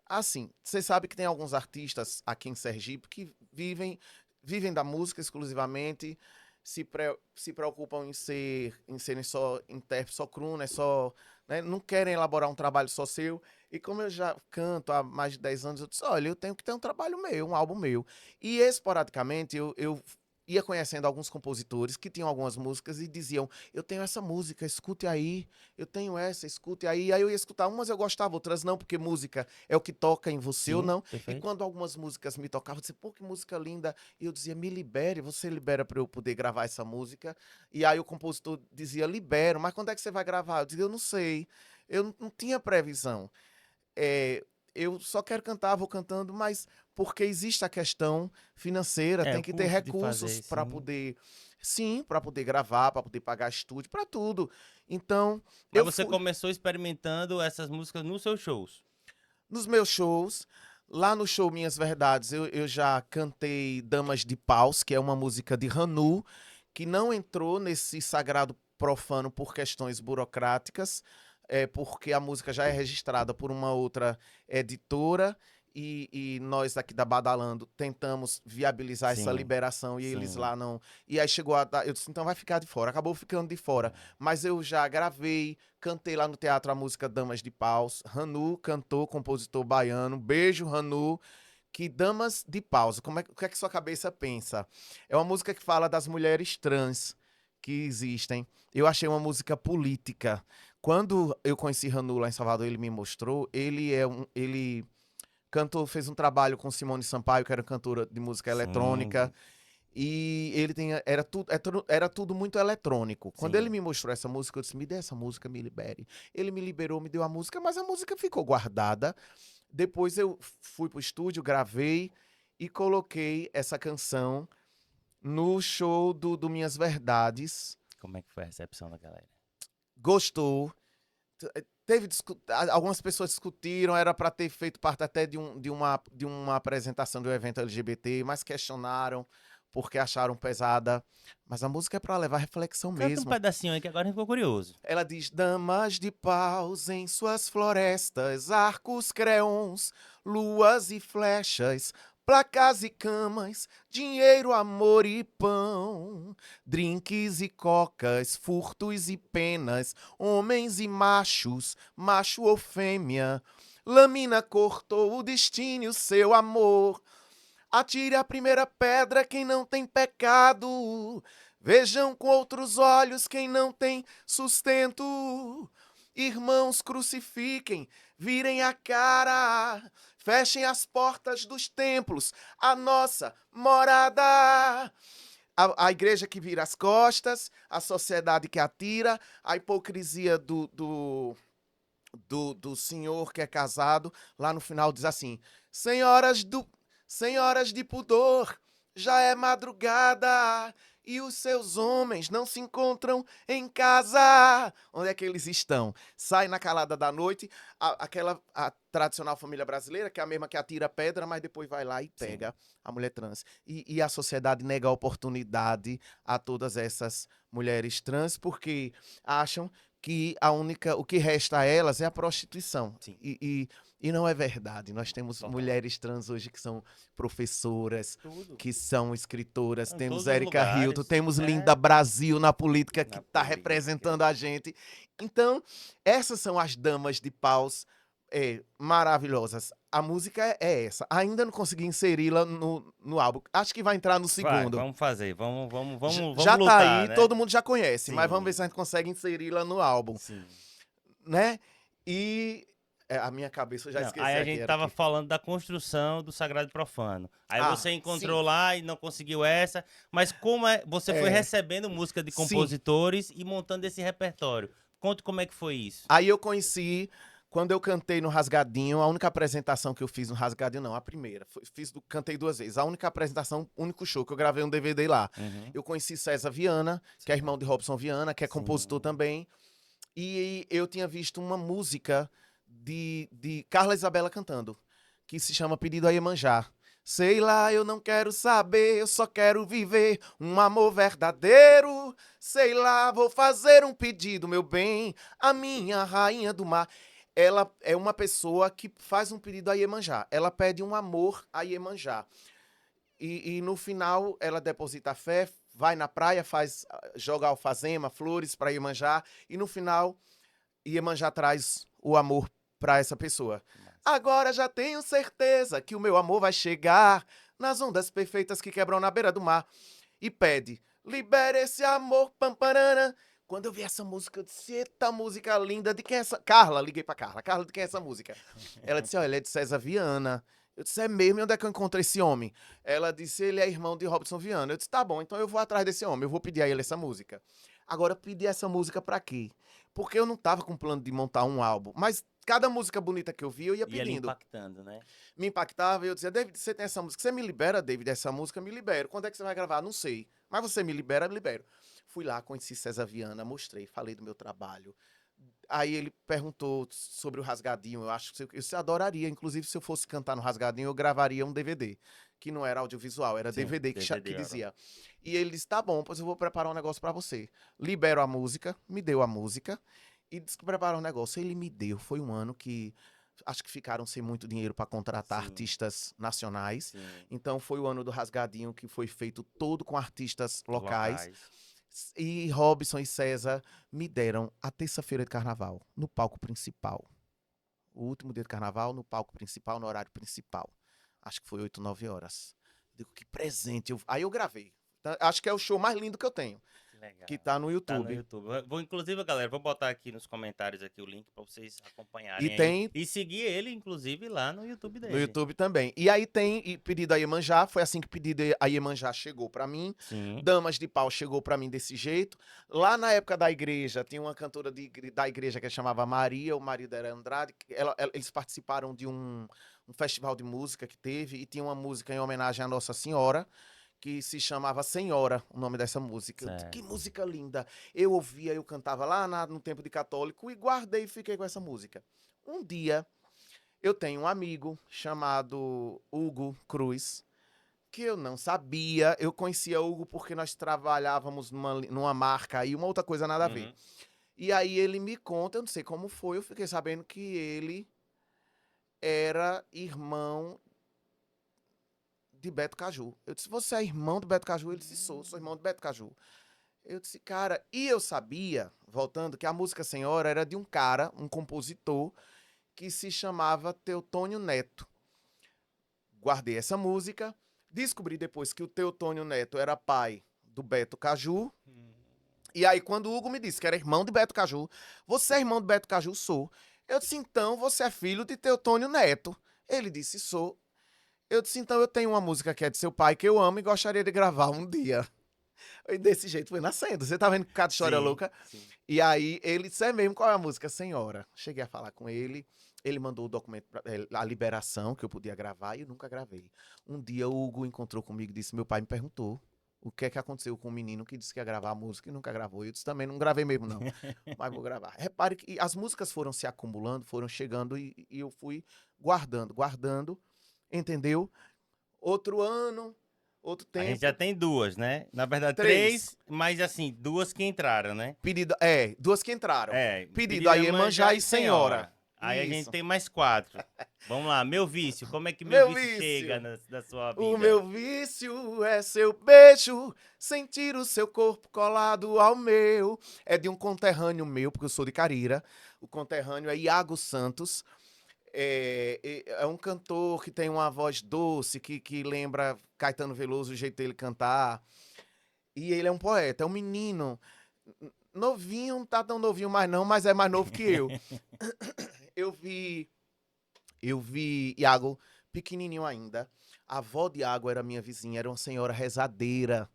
S3: assim, você sabe que tem alguns artistas aqui em Sergipe que vivem da música exclusivamente, se preocupam em serem só intérpretes, só crooner, né, não querem elaborar um trabalho só seu. E como eu já canto há mais de 10 anos, eu disse, olha, eu tenho que ter um trabalho meu, um álbum meu. E esporadicamente eu ia conhecendo alguns compositores que tinham algumas músicas e diziam, eu tenho essa música, escute aí, eu tenho essa, escute aí. Aí eu ia escutar umas eu gostava, outras não, porque música é o que toca em você ou
S2: Sim,
S3: não. E
S2: perfeito.
S3: quando algumas músicas me tocavam, eu dizia, pô, que música linda. E eu dizia, me libere, você libera para eu poder gravar essa música. E aí o compositor dizia, libero, mas quando é que você vai gravar? Eu dizia, eu não sei, eu não tinha previsão. É, eu só quero cantar, vou cantando, mas porque existe a questão financeira,
S2: É,
S3: tem
S2: o
S3: que ter
S2: custo de fazer,
S3: recursos para
S2: sim.
S3: poder, sim, para poder gravar, para poder pagar estúdio, para tudo. Então,
S2: Mas
S3: eu
S2: você
S3: fui
S2: começou experimentando essas músicas nos seus shows.
S3: nos meus shows, lá no show Minhas Verdades, eu já cantei Damas de Paus, que é uma música de Hanu, que não entrou nesse sagrado profano por questões burocráticas, porque a música já é registrada por uma outra editora e nós aqui da Badalando tentamos viabilizar essa
S2: Sim,
S3: liberação e eles
S2: sim.
S3: lá não. E aí chegou a dar. Eu disse, então vai ficar de fora. Acabou ficando de fora. Mas eu já gravei, cantei lá no teatro a música Damas de Paus. Hanu, cantor, compositor baiano. Beijo, Hanu. Que Damas de Paus, o que é que sua cabeça pensa? É uma música que fala das mulheres trans que existem. Eu achei uma música política. Quando eu conheci Hanu lá em Salvador, ele me mostrou, ele cantou, fez um trabalho com Simone Sampaio, que era cantora de música eletrônica,
S2: Sim,
S3: e ele era tudo muito eletrônico. Quando ele
S2: sim.
S3: me mostrou essa música, eu disse, me dê essa música, me libere. Ele me liberou, me deu a música, mas a música ficou guardada. Depois eu fui pro estúdio, gravei e coloquei essa canção no show do Minhas Verdades.
S2: Como é que foi a recepção da galera?
S3: Gostou. Teve algumas pessoas discutiram, era para ter feito parte até de uma apresentação do evento LGBT, mas questionaram porque acharam pesada. Mas a música é para levar reflexão
S2: Canta um
S3: mesmo.
S2: pedacinho aí que agora a gente ficou curioso.
S3: Ela diz: Damas de paus em suas florestas, arcos, creons, luas e flechas, placas e camas, dinheiro, amor e pão, drinks e cocas, furtos e penas, homens e machos, macho ou fêmea. Lamina cortou o destino e o seu amor. Atire a primeira pedra quem não tem pecado. Vejam com outros olhos quem não tem sustento. Irmãos, crucifiquem, virem a cara. Fechem as portas dos templos, a nossa morada. A igreja que vira as costas, a sociedade que atira, a hipocrisia do senhor que é casado, lá no final diz assim: Senhoras de pudor, já é madrugada e os seus homens não se encontram em casa. Onde é que eles estão? Sai na calada da noite, a tradicional família brasileira, que é a mesma que atira pedra, mas depois vai lá e pega a mulher trans. E a sociedade nega a oportunidade a todas essas mulheres trans porque acham que o que resta a elas é a prostituição.
S2: Sim.
S3: E não é verdade. Nós temos
S2: Total.
S3: mulheres trans hoje que são professoras,
S2: Tudo.
S3: que são escritoras.
S2: Em
S3: Temos
S2: todos os
S3: Érica
S2: lugares,
S3: Hilton, temos
S2: é.
S3: Linda Brasil na política que
S2: Na
S3: está
S2: política.
S3: representando a gente. Então, essas são as damas de paus maravilhosas. A música é essa. Ainda não consegui inseri-la no álbum. Acho que vai entrar no
S2: Vai,
S3: segundo.
S2: vamos fazer. Vamos
S3: Já tá
S2: lutar,
S3: aí,
S2: né?
S3: todo mundo já conhece, mas vamos ver
S2: Sim.
S3: se a gente consegue inseri-la no álbum,
S2: Sim.
S3: né? E a minha cabeça eu já
S2: Não,
S3: esqueci
S2: aí a
S3: aqui,
S2: gente
S3: era
S2: tava
S3: aqui.
S2: falando da construção do Sagrado e Profano. Aí
S3: Ah,
S2: você encontrou
S3: sim.
S2: lá e não conseguiu essa, mas como você foi
S3: É.
S2: recebendo música de
S3: Sim.
S2: compositores e montando esse repertório? Conte como é que foi isso.
S3: Aí eu conheci, quando eu cantei no Rasgadinho, a única apresentação que eu fiz no Rasgadinho, não, a primeira. Cantei 2 vezes. A única apresentação, único show que eu gravei um DVD lá.
S2: Uhum.
S3: Eu conheci César Viana, que é irmão de Robson Viana, que é
S2: Sim.
S3: compositor também. E eu tinha visto uma música de Carla Isabela cantando, que se chama Pedido a Iemanjá. Sei lá, eu não quero saber, eu só quero viver um amor verdadeiro. Sei lá, vou fazer um pedido, meu bem, a minha rainha do mar. Ela é uma pessoa que faz um pedido a Iemanjá. Ela pede um amor a Iemanjá. E no final ela deposita a fé, vai na praia, joga alfazema, flores para Iemanjá. E no final, Iemanjá traz o amor para essa pessoa. Agora já tenho certeza que o meu amor vai chegar nas ondas perfeitas que quebram na beira do mar. e pede, libera esse amor, pamparana. Quando eu vi essa música, eu disse, eita música linda, de quem é essa? Carla, liguei pra Carla. Carla, de quem é essa música? Ela disse, olha, ele é de César Viana. Eu disse, é mesmo? E onde é que eu encontrei esse homem? Ela disse, ele é irmão de Robson Viana. Eu disse, tá bom, então eu vou atrás desse homem, eu vou pedir a ele essa música. Agora, pedir essa música pra quê? Porque eu não tava com plano de montar um álbum, mas cada música bonita que eu vi, eu ia
S2: Ia lhe
S3: pedindo.
S2: impactando, né?
S3: Me impactava e eu dizia, David, você tem essa música, você me libera, David, essa música, me libero. Quando é que você vai gravar? Não sei. Mas você me libera, me libero. Fui lá, conheci César Viana, mostrei, falei do meu trabalho. Aí ele perguntou sobre o Rasgadinho, eu acho que você adoraria, inclusive se eu fosse cantar no Rasgadinho, eu gravaria um DVD, que não era audiovisual, era
S2: Sim,
S3: DVD que
S2: DVD era.
S3: dizia. E ele disse, tá bom, pois eu vou preparar um negócio pra você. Libero a música, me deu a música, e disse que preparou um negócio. Ele me deu, foi um ano que acho que ficaram sem muito dinheiro para contratar
S2: Sim.
S3: artistas nacionais.
S2: Sim.
S3: Então foi o ano do Rasgadinho que foi feito todo com artistas locais.
S2: Locais.
S3: E Robson e César me deram a terça-feira de carnaval, no palco principal. O último dia de carnaval, no palco principal, no horário principal. Acho que foi 8, 9 horas. Digo, que presente. Aí eu gravei. Acho que é o show mais lindo que eu tenho.
S2: Que legal.
S3: Que tá no
S2: Tá
S3: YouTube.
S2: no YouTube. Inclusive, galera, vou botar aqui nos comentários aqui o link pra vocês acompanharem
S3: E
S2: aí.
S3: tem
S2: E seguir ele, inclusive, lá no YouTube dele.
S3: no YouTube também. E aí tem pedido a Iemanjá. Foi assim que pedido a Iemanjá chegou pra mim.
S2: Sim.
S3: Damas de Pau chegou pra mim desse jeito. Lá na época da igreja, tinha uma cantora da igreja que chamava Maria, o marido era Andrade. Eles participaram de um festival de música que teve e tinha uma música em homenagem à Nossa Senhora, que se chamava Senhora, o nome dessa música. Eu disse,
S2: Certo.
S3: que música linda. Eu ouvia, eu cantava lá no tempo de católico e guardei e fiquei com essa música. Um dia, eu tenho um amigo chamado Hugo Cruz, que eu não sabia. Eu conhecia Hugo porque nós trabalhávamos numa marca e uma outra coisa nada a ver.
S2: Uhum.
S3: E aí ele me conta, eu não sei como foi, eu fiquei sabendo que ele era irmão de Beto Caju. Eu disse, você é irmão do Beto Caju? Ele disse, sou irmão do Beto Caju. Eu disse, cara, e eu sabia, voltando, que a música Senhora era de um cara, um compositor, que se chamava Teotônio Neto. Guardei essa música, descobri depois que o Teotônio Neto era pai do Beto Caju. E aí, quando o Hugo me disse que era irmão de Beto Caju, você é irmão de Beto Caju? Sou. Eu disse, então você é filho de Teotônio Neto. Ele disse, sou. Eu disse, então eu tenho uma música que é de seu pai que eu amo e gostaria de gravar um dia. E desse jeito foi nascendo. Você tá vendo que cada história
S2: Sim,
S3: louca?
S2: sim.
S3: E aí ele disse, é mesmo, qual é a música? Senhora. Cheguei a falar com ele. Ele mandou o documento, a liberação que eu podia gravar e eu nunca gravei. Um dia o Hugo encontrou comigo e disse, meu pai me perguntou o que é que aconteceu com o menino que disse que ia gravar a música e nunca gravou. Eu disse, também não gravei mesmo não, mas vou gravar. Repare que as músicas foram se acumulando, foram chegando e eu fui guardando, entendeu? Outro ano, outro
S2: A gente
S3: tempo.
S2: já tem duas, né? Na verdade,
S3: Três.
S2: mas assim, duas que entraram, né?
S3: Pedido, duas que entraram.
S2: É.
S3: Pedido a Iemanjá e Senhora.
S2: Aí a
S3: Isso.
S2: gente tem mais 4. Vamos lá, meu vício. Como é que
S3: Meu
S2: meu vício
S3: vício.
S2: chega na sua vida?
S3: O meu vício é seu beijo, sentir o seu corpo colado ao meu. É de um conterrâneo meu, porque eu sou de Carira. O conterrâneo é Iago Santos. É um cantor que tem uma voz doce, que lembra Caetano Veloso, o jeito dele cantar. E ele é um poeta, é um menino novinho, não tá tão novinho mais não, mas é mais novo que eu. Eu vi Iago pequenininho ainda. A avó de Iago era minha vizinha, era uma senhora rezadeira,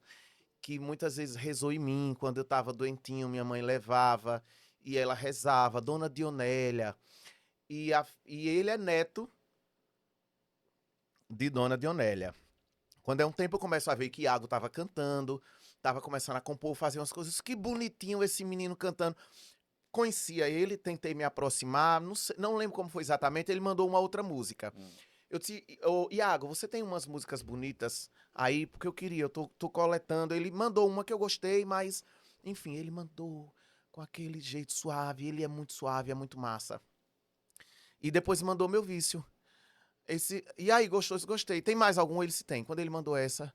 S3: que muitas vezes rezou em mim. Quando eu tava doentinho, minha mãe levava e ela rezava, Dona Dionélia. E ele é neto de Dona Dionélia. Quando é um tempo eu começo a ver que Iago tava cantando, tava começando a compor, fazer umas coisas. Que bonitinho esse menino cantando. Conhecia ele, tentei me aproximar, não lembro como foi exatamente, ele mandou uma outra música. Eu disse, Iago, você tem umas músicas bonitas aí? Porque eu queria, eu tô coletando. Ele mandou uma que eu gostei, mas, enfim, ele mandou com aquele jeito suave, ele é muito suave, é muito massa. E depois mandou Meu Vício. E aí, gostei. Tem mais algum? Ele se tem. Quando ele mandou essa,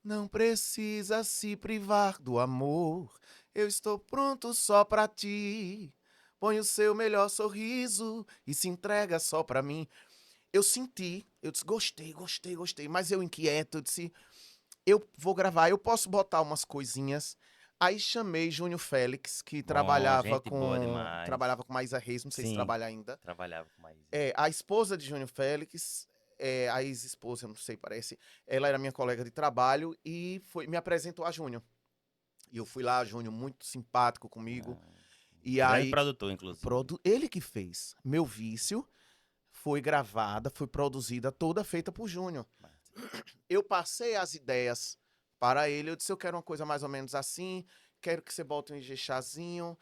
S3: não precisa se privar do amor, eu estou pronto só pra ti. Põe o seu melhor sorriso e se entrega só pra mim. Eu senti, eu disse, gostei, mas eu inquieto, eu disse, eu vou gravar, eu posso botar umas coisinhas. Aí chamei Júnior Félix, que trabalhava
S2: gente boa demais.
S3: trabalhava com Maísa Reis, não sei se
S2: Sim.
S3: trabalha ainda.
S2: Trabalhava com mais.
S3: A esposa de Júnior Félix, a ex-esposa, eu não sei, parece, ela era minha colega de trabalho e me apresentou a Júnior. E eu fui lá, Júnior, muito simpático comigo. E
S2: Grande
S3: aí,
S2: produtor, inclusive.
S3: ele que fez. Meu Vício foi gravada, foi produzida, toda feita por Júnior. Eu passei as ideias para ele, eu disse, eu quero uma coisa mais ou menos assim, quero que você bote um Ijexazinho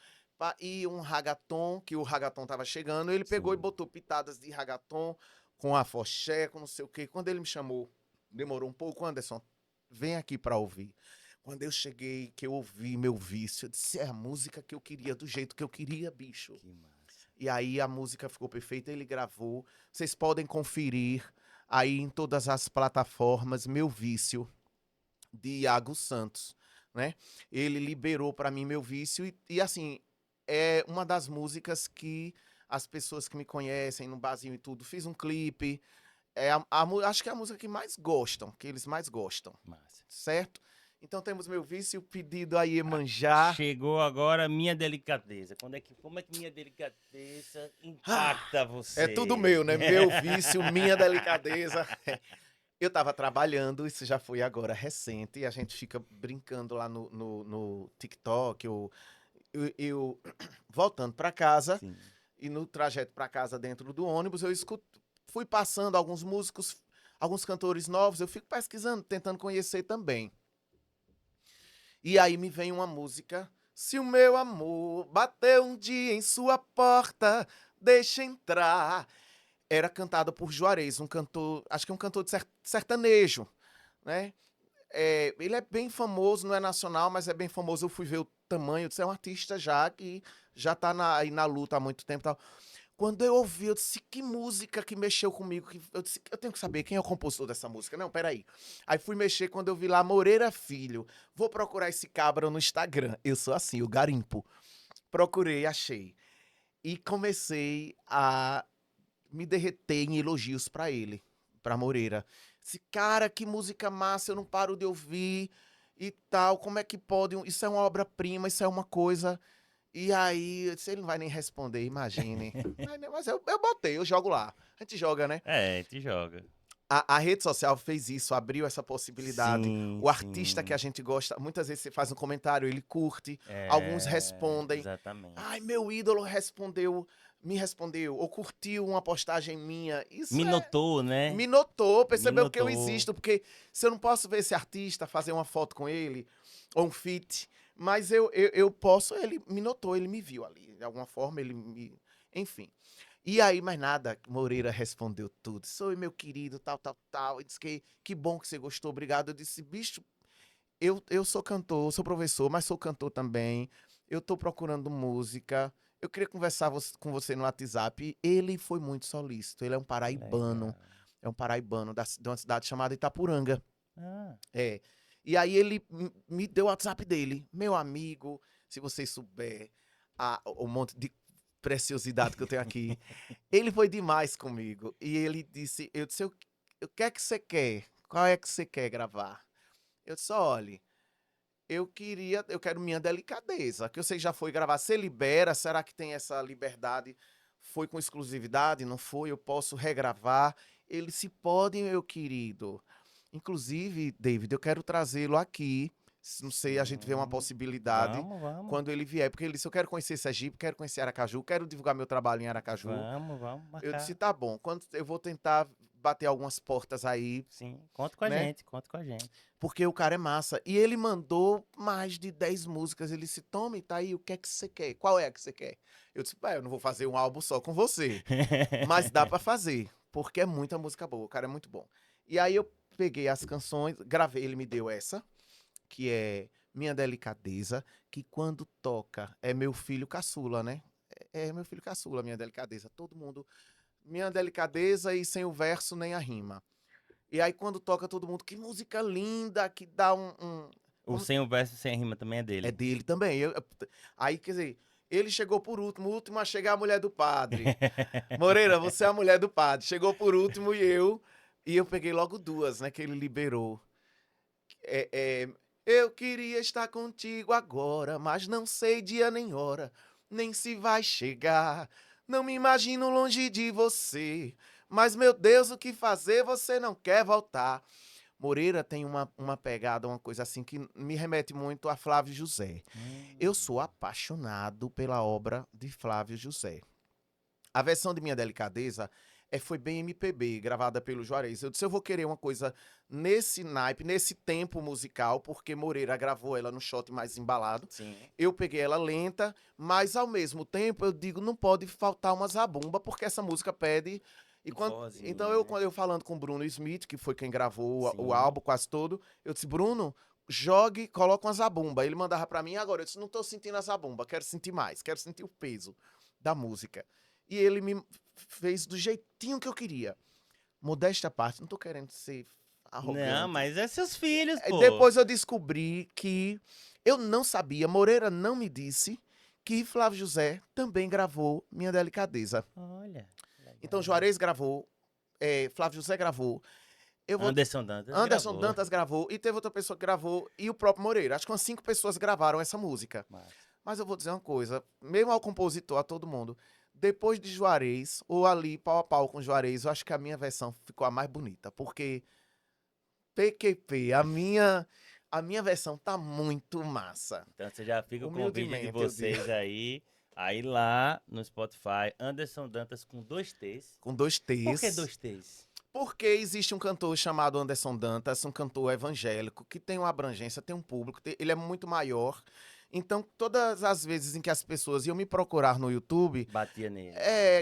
S3: e um ragaton, que o ragaton tava chegando, ele pegou e
S2: Sim.
S3: botou pitadas de ragaton com afoxé, com não sei o quê. Quando ele me chamou, demorou um pouco, Anderson, vem aqui para ouvir. Quando eu cheguei, que eu ouvi Meu Vício, eu disse, é a música que eu queria, do jeito que eu queria, bicho.
S2: Que massa.
S3: E aí a música ficou perfeita, ele gravou. Vocês podem conferir aí em todas as plataformas Meu Vício, de Iago Santos, né? Ele liberou para mim Meu Vício e assim, é uma das músicas que as pessoas que me conhecem no barzinho e tudo, fiz um clipe, acho que é a música que mais gostam, que eles mais gostam,
S2: Massa.
S3: certo? Então temos Meu Vício, pedido a Iemanjá.
S2: Chegou agora Minha Delicadeza. Como é que Minha Delicadeza impacta você?
S3: É tudo meu, né? Meu vício, minha delicadeza. Eu tava trabalhando, isso já foi agora recente, e a gente fica brincando lá no TikTok, eu voltando para casa,
S2: Sim.
S3: e no trajeto para casa dentro do ônibus, fui passando alguns músicos, alguns cantores novos, eu fico pesquisando, tentando conhecer também. E aí me vem uma música, se o meu amor bateu um dia em sua porta, deixa entrar. Era cantada por Juarez, um cantor, acho que é um cantor de sertanejo, né? Ele é bem famoso, não é nacional, mas é bem famoso. Eu fui ver o tamanho, eu disse, é um artista já que já tá aí na luta há muito tempo e tal. Quando eu ouvi, eu disse, que música que mexeu comigo. Eu disse, eu tenho que saber quem é o compositor dessa música. Não, peraí. Aí fui mexer quando eu vi lá Moreira Filho. Vou procurar esse cabra no Instagram. Eu sou assim, o garimpo. Procurei, achei. E comecei a me derreter em elogios pra ele, pra Moreira. Esse cara, que música massa, eu não paro de ouvir e tal. Como é que pode? Isso é uma obra-prima, isso é uma coisa. E aí, eu disse, ele não vai nem responder, imagine. Mas eu botei, eu jogo lá. A gente joga, né?
S2: Te joga.
S3: A rede social fez isso, abriu essa possibilidade.
S2: Sim,
S3: O artista
S2: sim.
S3: que a gente gosta, muitas vezes você faz um comentário, ele curte,
S2: É,
S3: alguns respondem.
S2: Exatamente.
S3: Ai, meu ídolo me respondeu, ou curtiu uma postagem minha. Isso
S2: Me notou, né?
S3: me notou, percebeu que eu
S2: notou.
S3: existo, porque se eu não posso ver esse artista, fazer uma foto com ele, ou um feat, mas eu posso, ele me notou, ele me viu ali, de alguma forma, enfim. E aí, mais nada, Moreira respondeu tudo. Sou meu querido, tal, tal, tal. E disse que bom que você gostou, obrigado. Eu disse, bicho, eu sou cantor, sou professor, mas sou cantor também. Eu tô procurando música. Eu queria conversar com você no WhatsApp. Ele foi muito solícito. Ele é um paraibano.
S2: Legal.
S3: É um paraibano de uma cidade chamada Itapuranga.
S2: Ah,
S3: É. E aí ele me deu o WhatsApp dele. Meu amigo, se vocês souber o monte de preciosidade que eu tenho aqui. Ele foi demais comigo. E ele disse, eu disse, o que é que você quer? Qual é que você quer gravar? Eu disse, olha, eu quero Minha Delicadeza, que eu sei que já foi gravar. Você libera? Será que tem essa liberdade? Foi com exclusividade? Não foi? Eu posso regravar? Ele se pode, meu querido. Inclusive, David, eu quero trazê-lo aqui. Não sei, a gente vê uma possibilidade
S2: vamos.
S3: quando ele vier. Porque ele disse, eu quero conhecer Sergipe, quero conhecer Aracaju, quero divulgar meu trabalho em Aracaju.
S2: Vamos
S3: Eu
S2: marcar.
S3: disse, tá bom. Eu vou tentar bater algumas portas aí,
S2: Sim, conta com a
S3: né?
S2: gente, conta com a gente.
S3: porque o cara é massa. E ele mandou mais de 10 músicas. Ele disse, tome, tá aí, o que é que você quer? Qual é que você quer? Eu disse, eu não vou fazer um álbum só com você. Mas dá pra fazer, porque é muita música boa, o cara é muito bom. E aí eu peguei as canções, gravei, ele me deu essa, que é Minha Delicadeza, que quando toca é meu filho caçula, né? É meu filho caçula, Minha Delicadeza. Todo mundo, Minha Delicadeza e sem o verso nem a rima. E aí quando toca todo mundo, que música linda, que dá
S2: O sem o verso sem a rima também é dele.
S3: É dele também. Aí, quer dizer, ele chegou por último, o último a chegar a mulher do padre. Moreira, você é a mulher do padre. Chegou por último e eu peguei logo duas, né, que ele liberou. Eu queria estar contigo agora, mas não sei dia nem hora, nem se vai chegar. Não me imagino longe de você, mas meu Deus, o que fazer? Você não quer voltar. Moreira tem uma pegada, uma coisa assim que me remete muito a Flávio José. Eu sou apaixonado pela obra de Flávio José. A versão de Minha Delicadeza foi bem MPB, gravada pelo Juarez. Eu disse, eu vou querer uma coisa nesse naipe, nesse tempo musical, porque Moreira gravou ela no shot mais embalado.
S2: Sim.
S3: Eu peguei ela lenta, mas ao mesmo tempo eu digo, não pode faltar uma zabumba, porque essa música pede. E
S2: Forrozinho,
S3: então
S2: né?
S3: quando eu falando com o Bruno Smith, que foi quem gravou o
S2: Sim.
S3: álbum quase todo, eu disse, Bruno, jogue, coloca uma zabumba. Ele mandava pra mim, agora eu disse, não tô sentindo a zabumba, quero sentir mais, quero sentir o peso da música. E ele me fez do jeitinho que eu queria. Modéstia à parte, não tô querendo ser arrogante.
S2: Não, mas é seus filhos, pô.
S3: Depois eu descobri que eu não sabia, Moreira não me disse que Flávio José também gravou Minha Delicadeza.
S2: Olha. legal.
S3: Então Juarez gravou, Flávio José gravou,
S2: Anderson Dantas
S3: Anderson
S2: gravou.
S3: Dantas gravou e teve outra pessoa que gravou e o próprio Moreira. Acho que umas 5 pessoas gravaram essa música.
S2: Massa.
S3: Mas eu vou dizer uma coisa, mesmo ao compositor, a todo mundo, depois de Juarez, ou ali pau a pau com Juarez, eu acho que a minha versão ficou a mais bonita, porque PQP, a minha versão tá muito massa.
S2: Então você já fica o convite de
S3: Humildemente, eu
S2: vocês aí lá no Spotify, Anderson Dantas com 2 T's.
S3: Com 2 T's.
S2: Por que 2 T's?
S3: Porque existe um cantor chamado Anderson Dantas, um cantor evangélico, que tem uma abrangência, tem um público, ele é muito maior. Então, todas as vezes em que as pessoas iam me procurar no YouTube,
S2: Batia nele.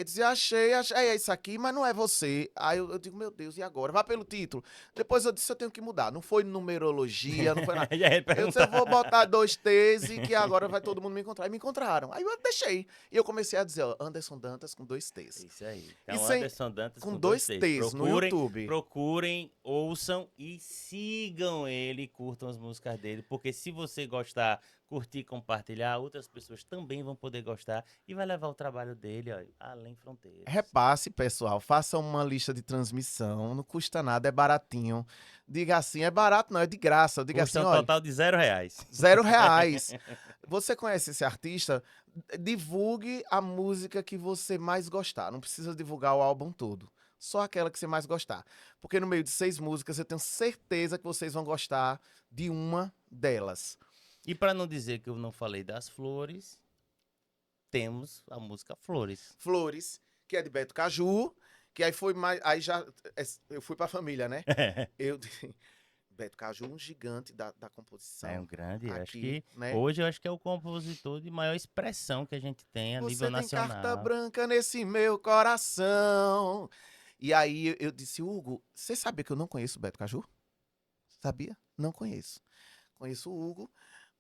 S3: dizia, achei, é isso aqui, mas não é você. Aí eu digo, meu Deus, e agora? Vá pelo título. Depois eu disse, eu tenho que mudar. Não foi numerologia, não foi nada.
S2: Já ia
S3: Eu disse,
S2: perguntar.
S3: eu vou botar 2 T's e que agora vai todo mundo me encontrar. E me encontraram. Aí eu deixei. E eu comecei a dizer, ó, Anderson Dantas com 2 T's.
S2: Isso aí. Então,
S3: E sem-
S2: Anderson Dantas
S3: Com
S2: dois
S3: 2
S2: T's.
S3: T's no YouTube.
S2: Procurem, ouçam e sigam ele, curtam as músicas dele, porque se você gostar, curtir, compartilhar, outras pessoas também vão poder gostar e vai levar o trabalho dele, ó, além fronteiras.
S3: Repasse, pessoal, faça uma lista de transmissão, não custa nada, é baratinho. Diga assim, é barato não, é de graça. Diga
S2: Custa
S3: assim,
S2: um
S3: olha,
S2: total de R$0.
S3: R$0. Você conhece esse artista? Divulgue a música que você mais gostar. Não precisa divulgar o álbum todo. Só aquela que você mais gostar. Porque no meio de 6 músicas, eu tenho certeza que vocês vão gostar de uma delas.
S2: E para não dizer que eu não falei das flores, temos a música Flores.
S3: Flores, que é de Beto Caju, que aí foi mais. Aí já. Eu fui pra família, né? Eu. Beto Caju, um gigante da composição.
S2: É um grande, eu acho
S3: Aqui,
S2: que
S3: né?
S2: hoje eu acho que é o compositor de maior expressão que a gente tem a
S3: Você
S2: nível
S3: tem
S2: nacional.
S3: carta branca nesse meu coração. E aí eu disse, Hugo, você sabia que eu não conheço o Beto Caju? Sabia? Não conheço. Conheço o Hugo,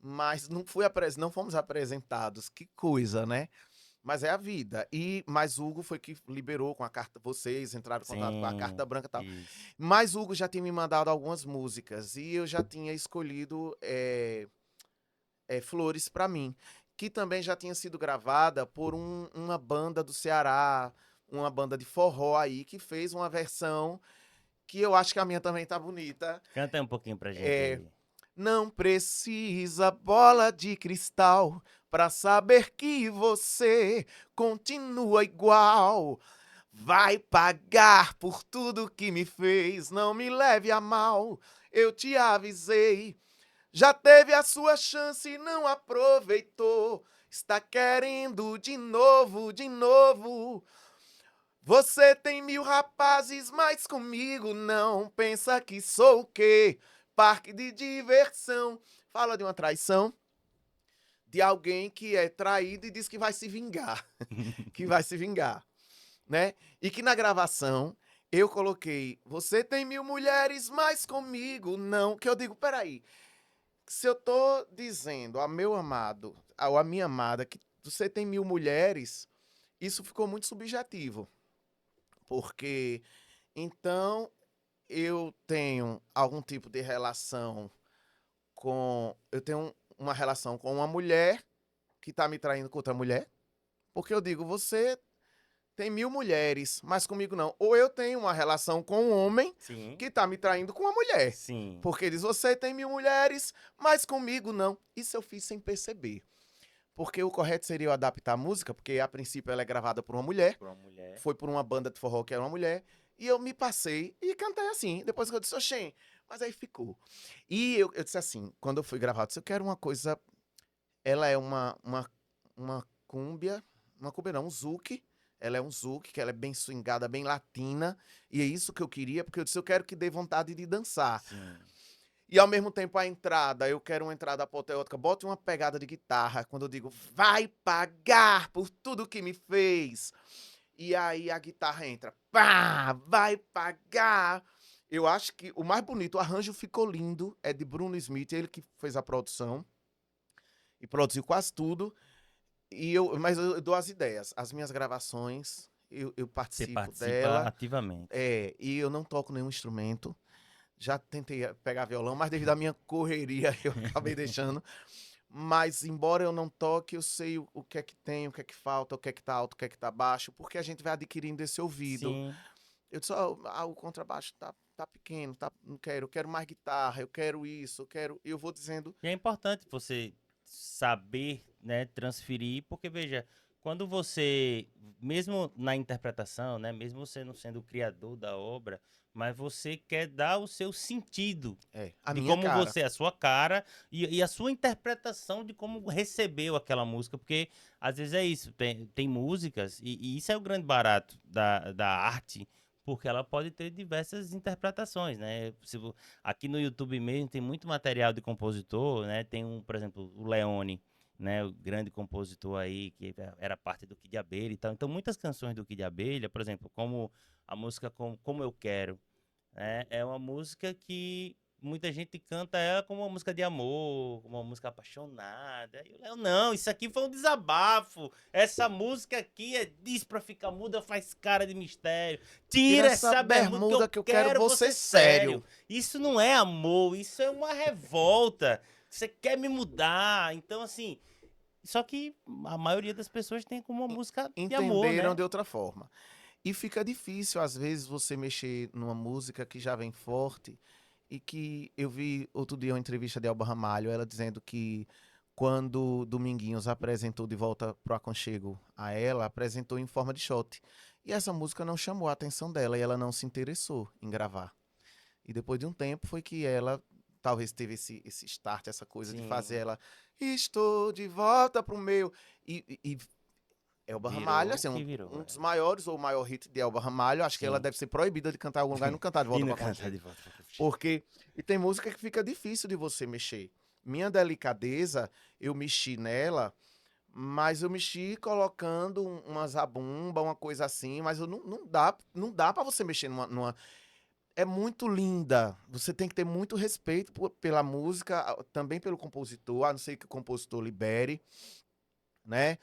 S3: mas não fomos apresentados. Que coisa, né? Mas é a vida. Mas Hugo foi que liberou com a carta, vocês entraram em contato com a
S2: Sim,
S3: carta branca e tal.
S2: isso.
S3: Mas Hugo já tinha me mandado algumas músicas e eu já tinha escolhido Flores pra mim, que também já tinha sido gravada por uma banda do Ceará, uma banda de forró aí, que fez uma versão que eu acho que a minha também tá bonita.
S2: Canta aí um pouquinho pra gente.
S3: É,
S2: aí.
S3: Não precisa bola de cristal pra saber que você continua igual. Vai pagar por tudo que me fez, não me leve a mal, eu te avisei. Já teve a sua chance e não aproveitou, está querendo de novo, de novo. Você tem 1000 rapazes, mas comigo não. Pensa que sou o quê? Parque de diversão. Fala de uma traição de alguém que é traído e diz que vai se vingar. Que vai se vingar, né? E que na gravação eu coloquei, você tem 1000 mulheres, mas comigo não. Que eu digo, peraí, se eu tô dizendo a meu amado, ou a minha amada, que você tem 1000 mulheres, isso ficou muito subjetivo. Porque, então, eu tenho algum tipo de relação eu tenho uma relação com uma mulher que tá me traindo com outra mulher, porque eu digo, você tem 1000 mulheres, mas comigo não. Ou eu tenho uma relação com um homem
S2: Sim.
S3: que tá me traindo com uma mulher.
S2: Sim.
S3: Porque diz, você tem 1000 mulheres, mas comigo não. Isso eu fiz sem perceber. Porque o correto seria eu adaptar a música, porque a princípio ela é gravada por uma mulher,
S2: Pra uma mulher.
S3: foi por uma banda de forró que era uma mulher, e eu me passei e cantei assim. Depois que eu disse, oxê, mas aí ficou. E eu disse assim, quando eu fui gravar, eu disse, eu quero uma coisa, ela é uma cúmbia não, um zouk, ela é um zouk, que ela é bem swingada, bem latina, e é isso que eu queria, porque eu disse, eu quero que dê vontade de dançar.
S2: Sim.
S3: E ao mesmo tempo a entrada, eu quero uma entrada apoteótica, bote uma pegada de guitarra, quando eu digo, vai pagar por tudo que me fez. E aí a guitarra entra, pá, vai pagar. Eu acho que o mais bonito, o arranjo ficou lindo, é de Bruno Smith, ele que fez a produção e produziu quase tudo. Mas eu dou as ideias, as minhas gravações, eu
S2: Você
S3: participo
S2: participa
S3: dela.
S2: ativamente.
S3: E eu não toco nenhum instrumento. Já tentei pegar violão, mas devido à minha correria eu acabei deixando. Mas, embora eu não toque, eu sei o que é que tem, o que é que falta, o que é que tá alto, o que é que tá baixo, porque a gente vai adquirindo esse ouvido.
S2: Sim.
S3: Eu disse, o contrabaixo tá pequeno, não quero, eu quero mais guitarra, eu quero isso, eu quero. E eu vou dizendo,
S2: E é importante você saber, né, transferir, porque veja, quando você, mesmo na interpretação, né, mesmo você não sendo o criador da obra, mas você quer dar o seu sentido
S3: a
S2: de
S3: minha
S2: como
S3: cara.
S2: você, a sua cara e a sua interpretação de como recebeu aquela música, porque às vezes é isso, tem músicas, e isso é o grande barato da arte, porque ela pode ter diversas interpretações, né? Aqui no YouTube mesmo tem muito material de compositor, né? Tem por exemplo, o Leone, né? O grande compositor aí, que era parte do Kid de Abelha e tal. Então, muitas canções do Kid de Abelha, por exemplo, como a música Como Eu Quero, né? É uma música que muita gente canta ela como uma música de amor, como uma música apaixonada. E o Léo, não, isso aqui foi um desabafo. Essa música aqui diz pra ficar muda, faz cara de mistério. Tira essa bermuda que eu quero você sério. Isso não é amor, isso é uma revolta. Você quer me mudar. Então, assim, só que a maioria das pessoas tem como uma música de amor,
S3: Entenderam
S2: né?
S3: de outra forma. E fica difícil, às vezes, você mexer numa música que já vem forte e que eu vi outro dia uma entrevista de Elba Ramalho, ela dizendo que quando Dominguinhos apresentou De Volta pro Aconchego a ela, apresentou em forma de shot. E essa música não chamou a atenção dela e ela não se interessou em gravar. E depois de um tempo foi que ela talvez teve esse start, essa coisa de
S2: Sim.
S3: fazer ela estou de volta pro meu. E Elba
S2: Virou
S3: Ramalho, assim,
S2: o que virou,
S3: um
S2: é.
S3: dos maiores ou o maior hit de Elba Ramalho, acho que ela
S2: Sim.
S3: deve ser proibida de cantar em algum lugar e não cantar de volta
S2: E não
S3: pra
S2: canta
S3: Aconchego.
S2: de volta pra Aconchego.
S3: Porque e tem música que fica difícil de você mexer. Minha Delicadeza, eu mexi nela, mas eu mexi colocando uma zabumba, uma coisa assim, mas eu não dá para você mexer numa. É muito linda. Você tem que ter muito respeito pela música, também pelo compositor, a não ser que o compositor libere, né?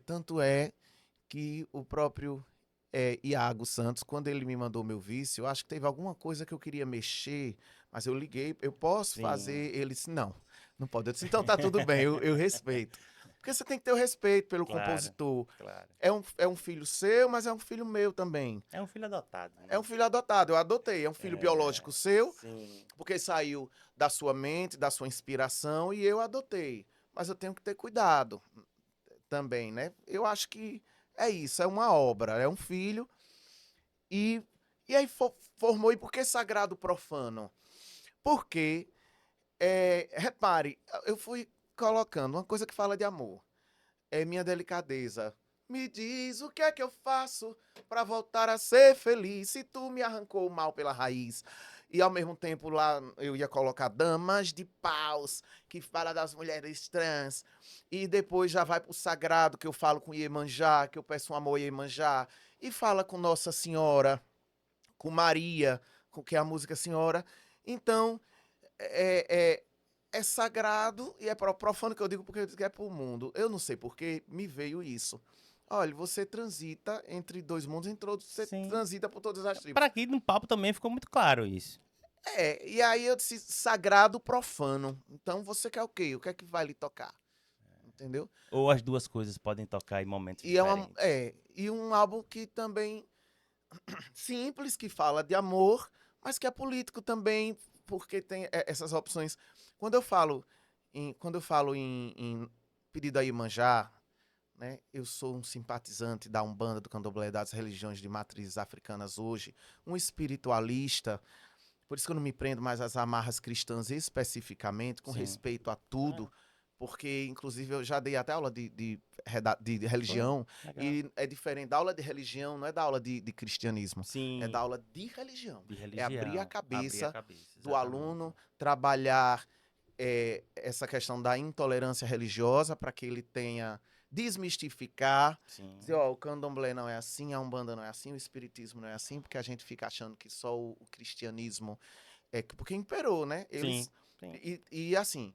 S3: Tanto é que o próprio Iago Santos, quando ele me mandou meu vício, eu acho que teve alguma coisa que eu queria mexer, mas eu liguei, eu posso
S2: Sim.
S3: fazer? Ele disse, não pode. Eu disse, então tá tudo bem, eu respeito. Porque você tem que ter o respeito pelo
S2: Claro.
S3: compositor.
S2: Claro.
S3: É um filho seu, mas é um filho meu também.
S2: É um filho adotado, né?
S3: É um filho adotado, eu adotei. É um filho biológico seu,
S2: Sim.
S3: porque saiu da sua mente, da sua inspiração, e eu adotei. Mas eu tenho que ter cuidado também, né? Eu acho que é isso, é uma obra, é um filho. E aí formou, e por que sagrado profano? Porque, repare, eu fui colocando uma coisa que fala de amor. É minha delicadeza. Me diz o que é que eu faço pra voltar a ser feliz se tu me arrancou o mal pela raiz. E ao mesmo tempo lá eu ia colocar Damas de Paus, que fala das mulheres trans. E depois já vai pro sagrado, que eu falo com Iemanjá, que eu peço um amor a Iemanjá. E fala com Nossa Senhora, com Maria, com que é a música Senhora. Então, é sagrado e é profano, que eu digo porque eu digo que é pro mundo. Eu não sei porque me veio isso. Olha, você transita entre dois mundos, você
S2: Sim.
S3: transita por todas as tribos.
S2: Para aqui no papo também ficou muito claro isso.
S3: E aí eu disse sagrado profano. Então você quer o quê? O que é que vai lhe tocar? entendeu?
S2: Ou as duas coisas podem tocar em momentos
S3: E
S2: diferentes.
S3: e um álbum que também simples, que fala de amor, mas que é político também, porque tem essas opções. Quando eu falo em Pedido a Iemanjá, né, eu sou um simpatizante da Umbanda, do Candomblé, das religiões de matrizes africanas hoje, um espiritualista, por isso que eu não me prendo mais às amarras cristãs especificamente, com
S2: Sim.
S3: respeito a tudo, porque, inclusive, eu já dei até aula de religião,
S2: Legal.
S3: e é diferente. Da aula de religião não é da aula de cristianismo,
S2: Sim,
S3: é da aula de religião.
S2: de
S3: É
S2: religião.
S3: abrir a cabeça do
S2: exatamente.
S3: aluno, trabalhar essa questão da intolerância religiosa para que ele tenha desmistificar,
S2: Sim.
S3: dizer, ó, o candomblé não é assim, a umbanda não é assim, o espiritismo não é assim, porque a gente fica achando que só o cristianismo porque imperou, né? Eles
S2: Sim.
S3: e assim,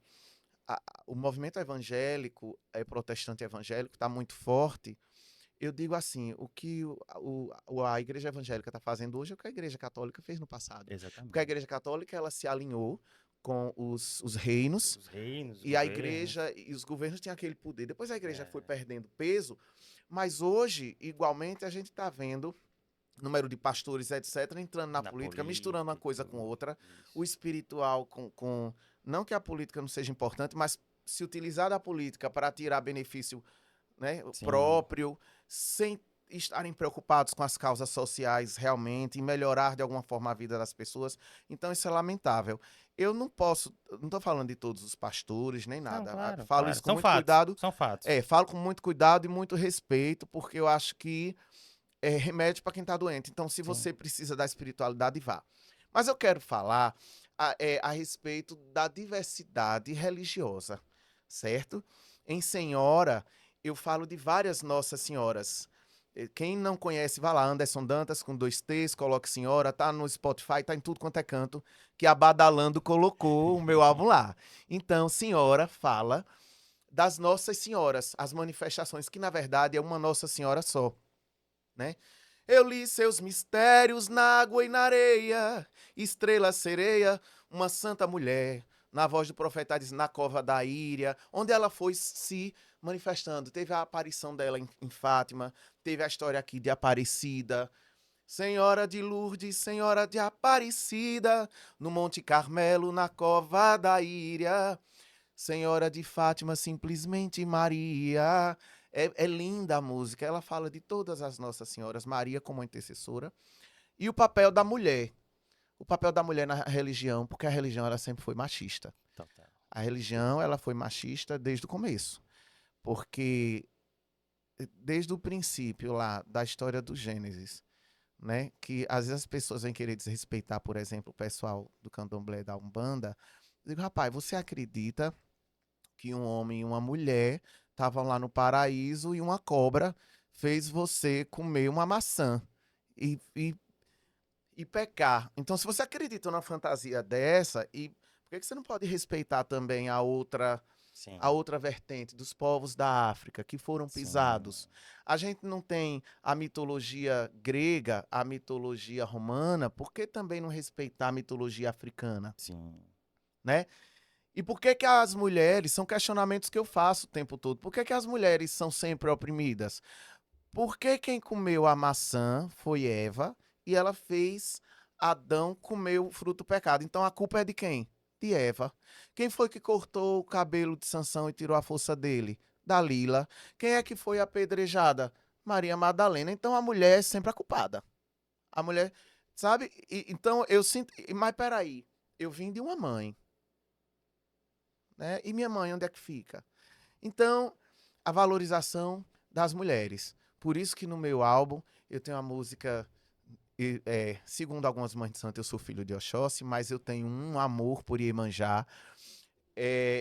S3: o movimento evangélico, protestante evangélico, está muito forte. Eu digo assim, o que a igreja evangélica está fazendo hoje é o que a igreja católica fez no passado.
S2: Exatamente.
S3: Porque a igreja católica, ela se alinhou com os reinos,
S2: Os reinos, os
S3: e a
S2: governos.
S3: igreja e os governos tinham aquele poder. Depois a igreja
S2: É.
S3: foi perdendo peso, mas hoje, igualmente, a gente está vendo número de pastores, etc., entrando na política, misturando uma coisa com outra.
S2: Isso.
S3: O espiritual com. Não que a política não seja importante, mas se utilizar da política para tirar benefício, né,
S2: Sim.
S3: próprio, sem estarem preocupados com as causas sociais realmente, e melhorar de alguma forma a vida das pessoas. Então isso é lamentável. Eu não estou falando de todos os pastores, nem nada.
S2: Não, claro,
S3: Falo
S2: claro.
S3: isso com
S2: São
S3: muito
S2: fatos,
S3: cuidado.
S2: São fatos.
S3: Falo com muito cuidado e muito respeito, porque eu acho que é remédio para quem está doente. Então, se você precisa da espiritualidade, vá. Mas eu quero falar a respeito da diversidade religiosa, certo? Em Senhora, eu falo de várias Nossas Senhoras. Quem não conhece, vá lá, Anderson Dantas com 2 T's, coloque Senhora, tá no Spotify, tá em tudo quanto é canto, que a Badalando colocou o meu álbum lá. Então, Senhora fala das Nossas Senhoras, as manifestações, que na verdade é uma Nossa Senhora só, né? Eu li seus mistérios na água e na areia, estrela sereia, uma santa mulher, na voz do profeta diz, na cova da Íria, onde ela foi se manifestando. Teve a aparição dela em Fátima, teve a história aqui de Aparecida, Senhora de Lourdes, Senhora de Aparecida, no Monte Carmelo, na cova da Íria, Senhora de Fátima, simplesmente Maria. É linda a música, ela fala de todas as Nossas Senhoras, Maria como intercessora, e o papel da mulher. O papel da mulher na religião, porque a religião ela sempre foi machista.
S2: Total.
S3: A religião ela foi machista desde o começo, porque desde o princípio lá da história do Gênesis, né, que às vezes as pessoas vêm querer desrespeitar, por exemplo, o pessoal do candomblé da Umbanda. Eu digo, rapaz, você acredita que um homem e uma mulher estavam lá no paraíso e uma cobra fez você comer uma maçã e pecar? Então, se você acredita numa fantasia dessa, por que você não pode respeitar também a outra vertente dos povos da África que foram pisados? A gente não tem a mitologia grega, a mitologia romana, por que também não respeitar a mitologia africana?
S2: Sim.
S3: Né? E por que as mulheres, são questionamentos que eu faço o tempo todo, por que as mulheres são sempre oprimidas? Por que quem comeu a maçã foi Eva e ela fez Adão comer o fruto do pecado? Então a culpa é de quem? De Eva. Quem foi que cortou o cabelo de Sansão e tirou a força dele? Dalila. Quem é que foi apedrejada? Maria Madalena. Então a mulher é sempre a culpada. A mulher, sabe? Então eu sinto, mas peraí, eu vim de uma mãe. Né? E minha mãe, onde é que fica? Então, a valorização das mulheres. Por isso que no meu álbum eu tenho a música, segundo algumas mães de santo, eu sou filho de Oxóssi, mas eu tenho um amor por Iemanjá.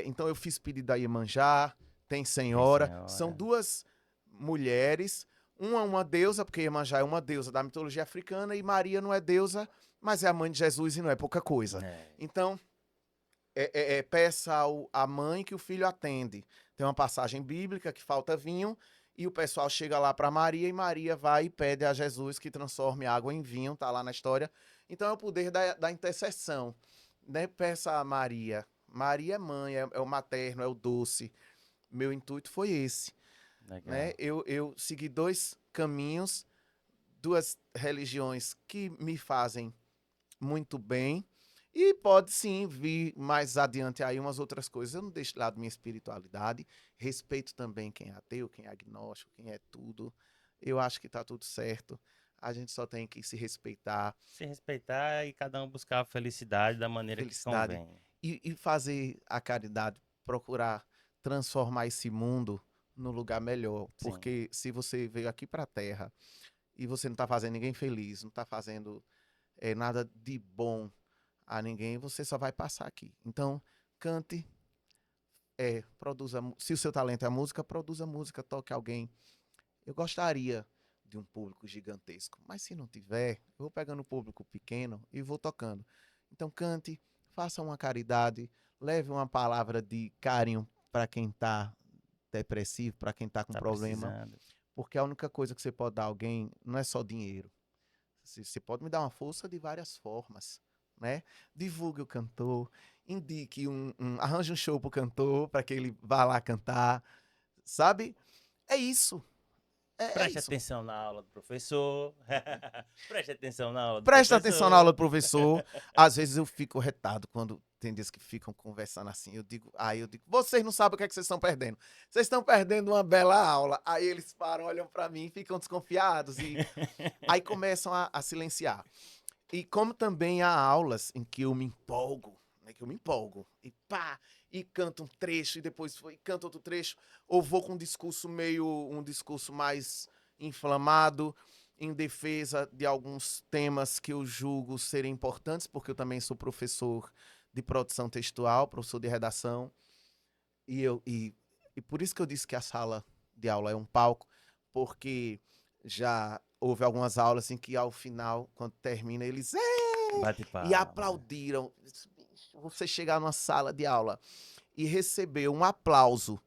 S3: Então eu fiz Pedido a Iemanjá, tem Senhora. São 2 mulheres, uma deusa, porque Iemanjá é uma deusa da mitologia africana, e Maria não é deusa, mas é a mãe de Jesus e não é pouca coisa. Então, peça a mãe que o filho atende. Tem uma passagem bíblica que falta vinho e o pessoal chega lá para Maria e Maria vai e pede a Jesus que transforme água em vinho, tá lá na história. Então é o poder da intercessão, né? Peça a Maria. Maria é mãe, é o materno, é o doce. meu intuito foi esse,
S2: Legal.
S3: né? Eu segui dois caminhos, duas religiões que me fazem muito bem. E pode sim vir mais adiante aí umas outras coisas. Eu não deixo de lado minha espiritualidade. Respeito também quem é ateu, quem é agnóstico, quem é tudo. Eu acho que tá tudo certo. A gente só tem que se respeitar,
S2: Se respeitar e cada um buscar a felicidade da maneira que
S3: felicidade
S2: convém.
S3: e fazer a caridade, procurar transformar esse mundo no lugar melhor.
S2: Sim.
S3: Porque se você veio aqui para a Terra e você não tá fazendo ninguém feliz, não tá fazendo nada de bom a ninguém, você só vai passar aqui. Então, cante, se o seu talento é a música, produza música, toque alguém. Eu gostaria de um público gigantesco, mas se não tiver, eu vou pegando o público pequeno e vou tocando. Então, cante, faça uma caridade, leve uma palavra de carinho para quem está depressivo, para quem está com
S2: Tá
S3: problema,
S2: precisando.
S3: porque a única coisa que você pode dar a alguém não é só dinheiro. Você pode me dar uma força de várias formas, né? Divulgue o cantor, indique arranje um show pro cantor para que ele vá lá cantar, sabe? É isso. É
S2: Preste
S3: isso.
S2: atenção na aula do professor. Preste atenção na aula do
S3: Presta atenção na aula
S2: professor.
S3: do professor. Às vezes eu fico retado quando tem dias que ficam conversando assim. Eu digo, vocês não sabem o que é que vocês estão perdendo. Vocês estão perdendo uma bela aula. Aí eles param, olham para mim, ficam desconfiados e aí começam a silenciar. E como também há aulas em que eu me empolgo, né? Que eu me empolgo. E pá, e canto um trecho, e depois canto outro trecho, ou vou com um discurso mais inflamado, em defesa de alguns temas que eu julgo serem importantes, porque eu também sou professor de produção textual, professor de redação, e por isso que eu disse que a sala de aula é um palco, porque já houve algumas aulas em que ao final, quando termina, eles
S2: Bate
S3: e
S2: palma.
S3: aplaudiram. Você chegar numa sala de aula e receber um aplauso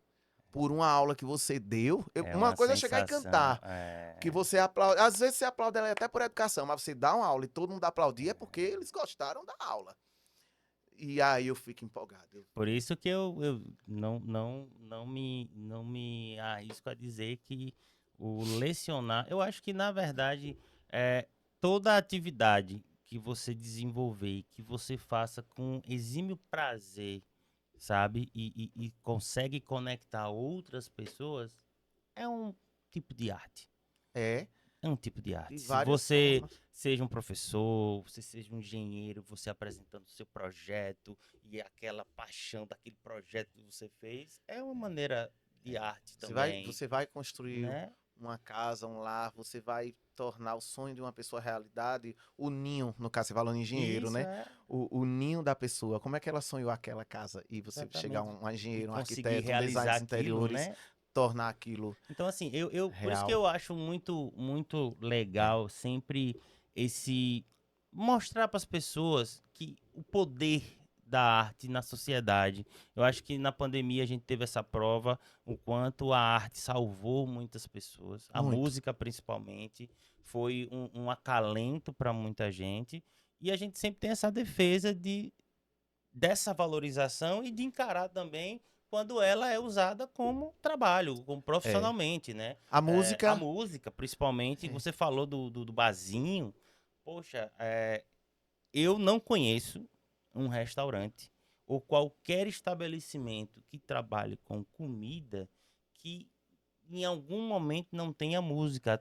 S3: por uma aula que você deu,
S2: É
S3: uma
S2: uma
S3: coisa é chegar e
S2: sensação.
S3: cantar,
S2: É.
S3: que você aplaude, às vezes você aplaude ela até por educação, mas você dá uma aula e todo mundo aplaudir é porque eles gostaram da aula. E aí eu fico empolgado.
S2: Por isso que eu não me arrisco a dizer que o lecionar. Eu acho que, na verdade, toda atividade que você desenvolver e que você faça com exímio prazer, sabe? E consegue conectar outras pessoas, é um tipo de arte.
S3: É,
S2: É um tipo de arte.
S3: de
S2: Se
S3: várias
S2: você
S3: formas.
S2: seja um professor, você seja um engenheiro, você apresentando o seu projeto e aquela paixão daquele projeto que você fez, é uma maneira de arte também,
S3: Você vai construir
S2: né?
S3: uma casa, um lar, você vai tornar o sonho de uma pessoa realidade, o ninho, no caso, você fala no engenheiro,
S2: Isso
S3: né? O ninho da pessoa, como é que ela sonhou aquela casa? E você chegar
S2: Exatamente.
S3: um
S2: E
S3: engenheiro, um
S2: conseguir
S3: arquiteto, um design
S2: realizar
S3: de
S2: aquilo,
S3: interiores,
S2: né?
S3: tornar aquilo
S2: Então, assim, por isso que
S3: real.
S2: eu acho muito, muito legal sempre esse mostrar para as pessoas que o poder da arte na sociedade. Eu acho que na pandemia a gente teve essa prova, o quanto a arte salvou muitas pessoas, a
S3: Muito.
S2: música principalmente, foi um acalento para muita gente. E a gente sempre tem essa defesa dessa valorização e de encarar também quando ela é usada como trabalho, como
S3: É.
S2: profissionalmente, né?
S3: A
S2: A
S3: música,
S2: música, principalmente,
S3: É.
S2: você falou do barzinho. Poxa, eu não conheço um restaurante ou qualquer estabelecimento que trabalhe com comida que em algum momento não tenha música.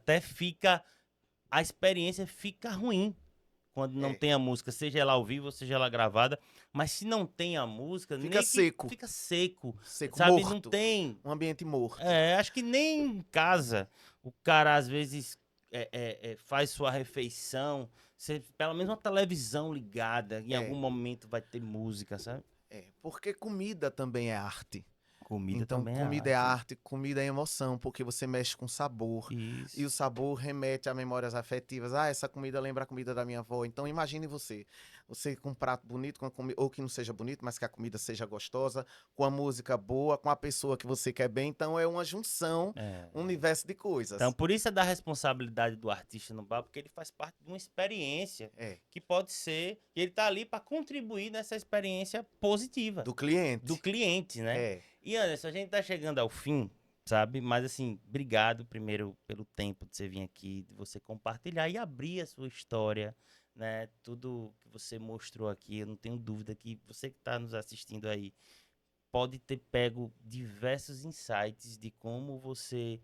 S2: A experiência fica ruim quando não
S3: é,
S2: tem a música, seja ela ao vivo, seja ela gravada, mas se não tem a música,
S3: fica
S2: meio que
S3: seco,
S2: fica seco, sabe? Não
S3: morto,
S2: tem.
S3: um ambiente morto.
S2: Acho que nem em casa o cara às vezes faz sua refeição, pelo menos uma televisão ligada, em algum
S3: É,
S2: momento vai ter música, sabe?
S3: porque comida também é arte.
S2: Comida
S3: Então,
S2: também é
S3: comida é
S2: arte.
S3: arte, comida é emoção, porque você mexe com sabor. E o
S2: Isso.
S3: sabor remete a memórias afetivas. Ah, essa comida lembra a comida da minha avó. Então, imagine você com um prato bonito, ou que não seja bonito, mas que a comida seja gostosa, com a música boa, com a pessoa que você quer bem. Então, é uma junção, um universo de coisas.
S2: Então, por isso é da responsabilidade do artista no bar, porque ele faz parte de uma experiência que pode ser, e ele tá ali para contribuir nessa experiência positiva
S3: Do cliente.
S2: do cliente, né?
S3: É.
S2: E Anderson, a gente tá chegando ao fim, sabe? Mas assim, obrigado primeiro pelo tempo de você vir aqui, de você compartilhar e abrir a sua história, né? Tudo que você mostrou aqui, eu não tenho dúvida que você que está nos assistindo aí pode ter pego diversos insights de como você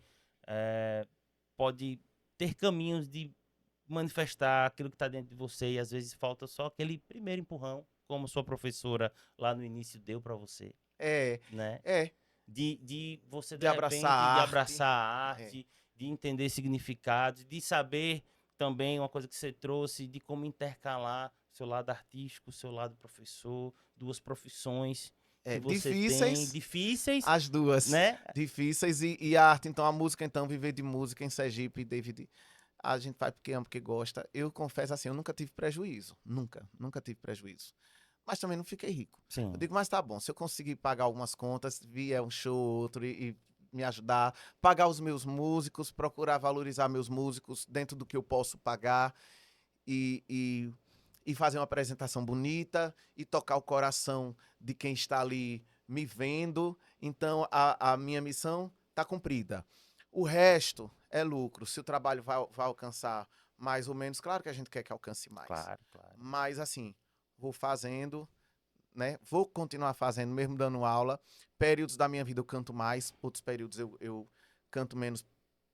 S2: pode ter caminhos de manifestar aquilo que está dentro de você e às vezes falta só aquele primeiro empurrão, como sua professora lá no início deu para você,
S3: É,
S2: né?
S3: é,
S2: De você,
S3: de
S2: de
S3: abraçar
S2: repente,
S3: a
S2: de
S3: arte.
S2: abraçar a
S3: É,
S2: arte, de entender significados, de saber também uma coisa que você trouxe, de como intercalar seu lado artístico, seu lado professor, duas profissões que você tem,
S3: difíceis,
S2: difíceis,
S3: as duas.
S2: né?
S3: Difíceis e a arte, então, a música, então, viver de música em Sergipe, David, a gente faz porque ama, porque gosta. Eu confesso assim, eu nunca tive prejuízo. Nunca tive prejuízo. Mas também não fiquei rico. Eu
S2: Sim,
S3: digo, mas tá bom, se eu conseguir pagar algumas contas, vier um show ou outro e me ajudar, pagar os meus músicos, procurar valorizar meus músicos dentro do que eu posso pagar e, e, e fazer uma apresentação bonita e tocar o coração de quem está ali me vendo. Então, a minha missão está cumprida. O resto é lucro. Se o trabalho vai alcançar mais ou menos, claro que a gente quer que alcance mais.
S2: claro, claro.
S3: Mas, assim, vou fazendo, né? Vou continuar fazendo, mesmo dando aula. Períodos da minha vida eu canto mais, outros períodos eu canto menos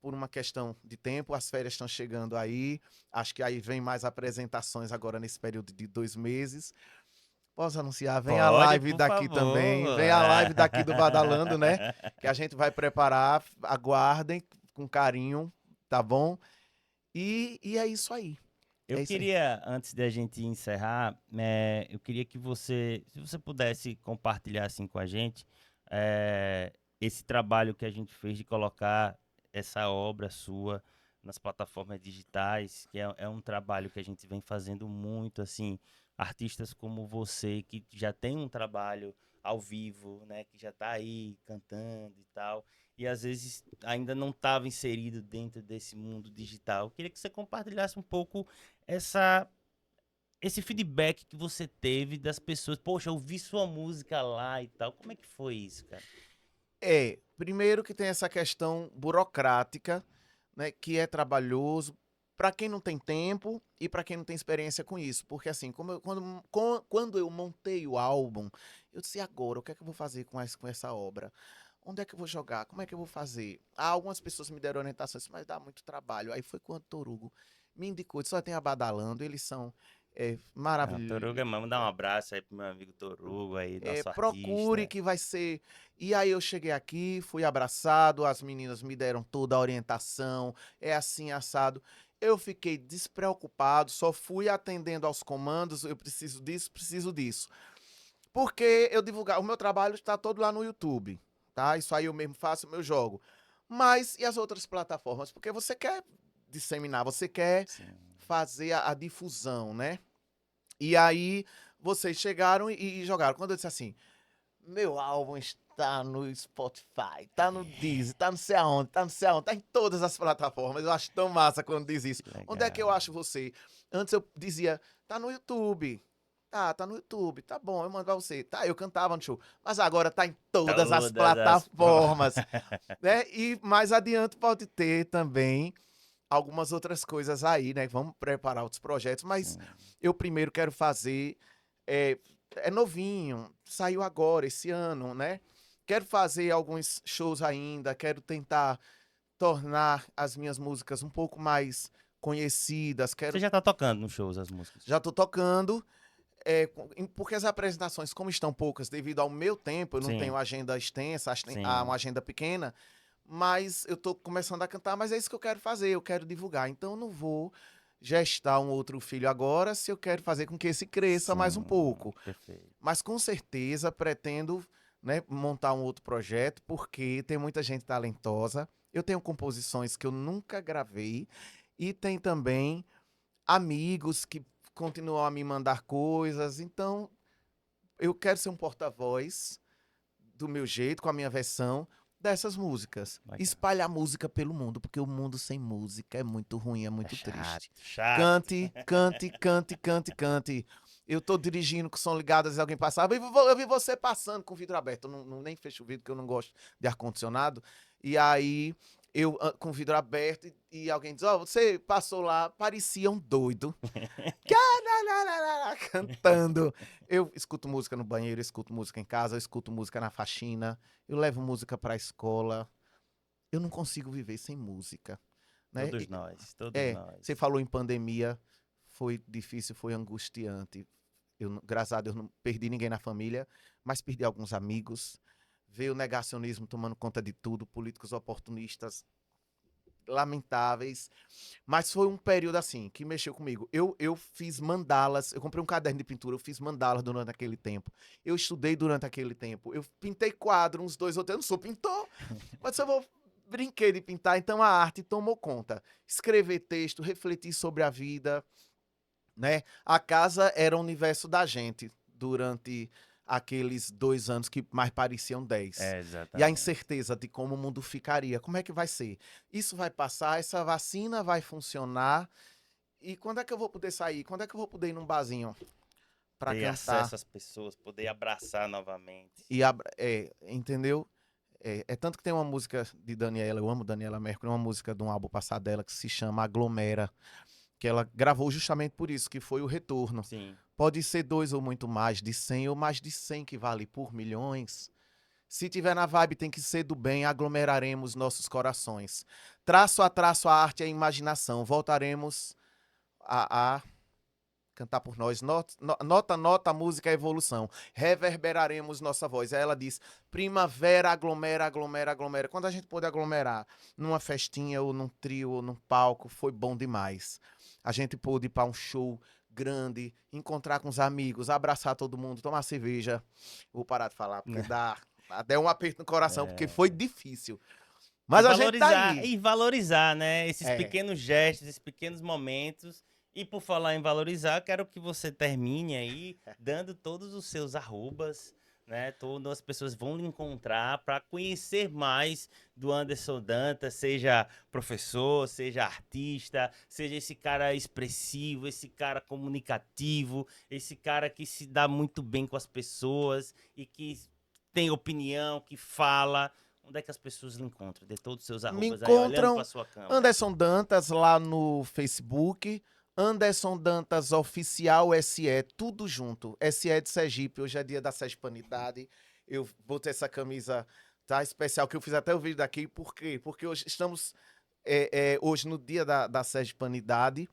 S3: por uma questão de tempo. As férias estão chegando aí. Acho que aí vem mais apresentações agora nesse período de 2 meses. Posso anunciar? Vem a
S2: Pode,
S3: live
S2: por
S3: daqui
S2: favor.
S3: também. Vem a live daqui do Badalando, né? Que a gente vai preparar. Aguardem com carinho, tá bom? E é isso aí.
S2: Eu
S3: É isso aí.
S2: queria, antes da gente encerrar, eu queria que você, se você pudesse compartilhar assim com a gente, esse trabalho que a gente fez de colocar essa obra sua nas plataformas digitais, que é um trabalho que a gente vem fazendo muito, assim, artistas como você, que já tem um trabalho ao vivo, né, que já está aí cantando e tal, e às vezes ainda não estava inserido dentro desse mundo digital. Eu queria que você compartilhasse um pouco essa esse feedback que você teve das pessoas. Poxa, eu vi sua música lá e tal. Como é que foi isso, cara?
S3: Primeiro que tem essa questão burocrática, né, que é trabalhoso para quem não tem tempo e para quem não tem experiência com isso. Porque assim, quando eu montei o álbum, eu disse, "E agora, o que é que eu vou fazer com essa obra? Onde é que eu vou jogar? Como é que eu vou fazer?" Algumas pessoas me deram orientações, mas dá muito trabalho. Aí foi quando o Torugo me indicou, disse, só tem a Badalando, eles são
S2: Ah, Torugo,
S3: maravilhosos.
S2: vamos dar um abraço aí pro meu amigo Torugo aí, nosso
S3: Procure
S2: artista.
S3: que vai ser. E aí eu cheguei aqui, fui abraçado, as meninas me deram toda a orientação, é assim, assado. Eu fiquei despreocupado, só fui atendendo aos comandos, eu preciso disso, preciso disso. Porque eu divulgar, o meu trabalho está todo lá no YouTube, tá? Isso aí eu mesmo faço, eu jogo. Mas e as outras plataformas? Porque você quer disseminar, você quer
S2: Sim.
S3: fazer a difusão, né? E aí vocês chegaram e jogaram. Quando eu disse assim, meu álbum está no Spotify, tá no Deezer, tá não sei aonde, tá não sei aonde, tá em todas as plataformas. Eu acho tão massa quando diz isso.
S2: Que
S3: Onde é que eu
S2: legal.
S3: acho você? Antes eu dizia, tá no YouTube. Tá no YouTube. Tá bom, eu mando pra você. Tá, eu cantava no show. Mas agora tá em todas as
S2: Todas as
S3: plataformas, né? E mais adiante pode ter também algumas outras coisas aí, né? Vamos preparar outros projetos, mas
S2: Sim.
S3: eu primeiro quero fazer. É, é novinho, saiu agora, esse ano, né? Quero fazer alguns shows ainda, quero tentar tornar as minhas músicas um pouco mais conhecidas,
S2: Você
S3: quero.
S2: já tá tocando nos shows as músicas?
S3: Já tô tocando, porque as apresentações, como estão poucas, devido ao meu tempo, eu não
S2: Sim,
S3: tenho agenda extensa,
S2: sim.
S3: uma agenda pequena, mas eu tô começando a cantar, mas é isso que eu quero fazer, eu quero divulgar. Então eu não vou gestar um outro filho agora se eu quero fazer com que esse cresça mais um
S2: Sim,
S3: pouco.
S2: perfeito.
S3: Mas com certeza pretendo, né, montar um outro projeto, porque tem muita gente talentosa. Eu tenho composições que eu nunca gravei e tem também amigos que continuam a me mandar coisas. Então, eu quero ser um porta-voz do meu jeito, com a minha versão dessas músicas.
S2: Legal.
S3: Espalhar música pelo mundo, porque o mundo sem música é muito ruim, é
S2: É
S3: muito
S2: chato,
S3: triste.
S2: chato.
S3: Cante, cante, cante, cante, cante. Eu tô dirigindo com o som ligado, às vezes alguém passava, eu vi você passando com o vidro aberto. Eu nem fecho o vidro, porque eu não gosto de ar-condicionado. E aí, eu com o vidro aberto, e alguém diz, ó, você passou lá, parecia um doido. Cantando. Eu escuto música no banheiro, eu escuto música em casa, eu escuto música na faxina, eu levo música pra escola. Eu não consigo viver sem música, né?
S2: Todos nós, todos
S3: É,
S2: nós.
S3: você falou em pandemia, foi difícil, foi angustiante. Graças a Deus, não perdi ninguém na família, mas perdi alguns amigos. Veio o negacionismo tomando conta de tudo, políticos oportunistas lamentáveis. Mas foi um período assim que mexeu comigo. Eu fiz mandalas, eu comprei um caderno de pintura, eu fiz mandalas durante aquele tempo. Eu estudei durante aquele tempo. Eu pintei quadro, uns 2 ou 3, eu não sou pintor, mas eu vou brinquei de pintar, então a arte tomou conta. Escrever texto, refletir sobre a vida, né? A casa era o universo da gente durante aqueles 2 anos que mais pareciam 10. E a
S2: Exatamente.
S3: incerteza de como o mundo ficaria, como é que vai ser? Isso vai passar, essa vacina vai funcionar, e quando é que eu vou poder sair? Quando é que eu vou poder ir num barzinho pra
S2: Ter
S3: cantar?
S2: acesso às pessoas, poder abraçar novamente.
S3: Entendeu? É tanto que tem uma música de Daniela, eu amo Daniela Mercury, uma música de um álbum passado dela que se chama Aglomera, que ela gravou justamente por isso, que foi o retorno.
S2: Sim.
S3: Pode ser 2 ou muito mais de 100, ou mais de 100 que vale por milhões. Se tiver na vibe, tem que ser do bem, aglomeraremos nossos corações. Traço a traço, a arte e a imaginação. Voltaremos a cantar por nós. Nota, nota, a música, a evolução. Reverberaremos nossa voz. Aí ela diz, primavera, aglomera, aglomera, aglomera. Quando a gente pôde aglomerar numa festinha, ou num trio, ou num palco, foi bom demais. A gente pôde ir para um show grande, encontrar com os amigos, abraçar todo mundo, tomar cerveja. Vou parar de falar, porque dá até um aperto no coração, porque foi difícil. Mas
S2: E
S3: a gente tá
S2: valorizar,
S3: aí.
S2: e valorizar, né? Esses
S3: É.
S2: pequenos gestos, esses pequenos momentos. E por falar em valorizar, quero que você termine aí dando todos os seus arrobas, né? Todas as pessoas vão lhe encontrar para conhecer mais do Anderson Dantas, seja professor, seja artista, seja esse cara expressivo, esse cara comunicativo, esse cara que se dá muito bem com as pessoas e que tem opinião, que fala. Onde é que as pessoas lhe encontram? Dê todos os seus
S3: Me
S2: arrobas aí, olhando
S3: encontram
S2: para sua câmera.
S3: Anderson Dantas lá no Facebook, Anderson Dantas Oficial SE, tudo junto. SE de Sergipe, hoje é dia da Sergipanidade. Eu botei essa camisa, tá, especial, que eu fiz até o vídeo daqui. Por quê? Porque hoje estamos hoje no dia da Sergipanidade.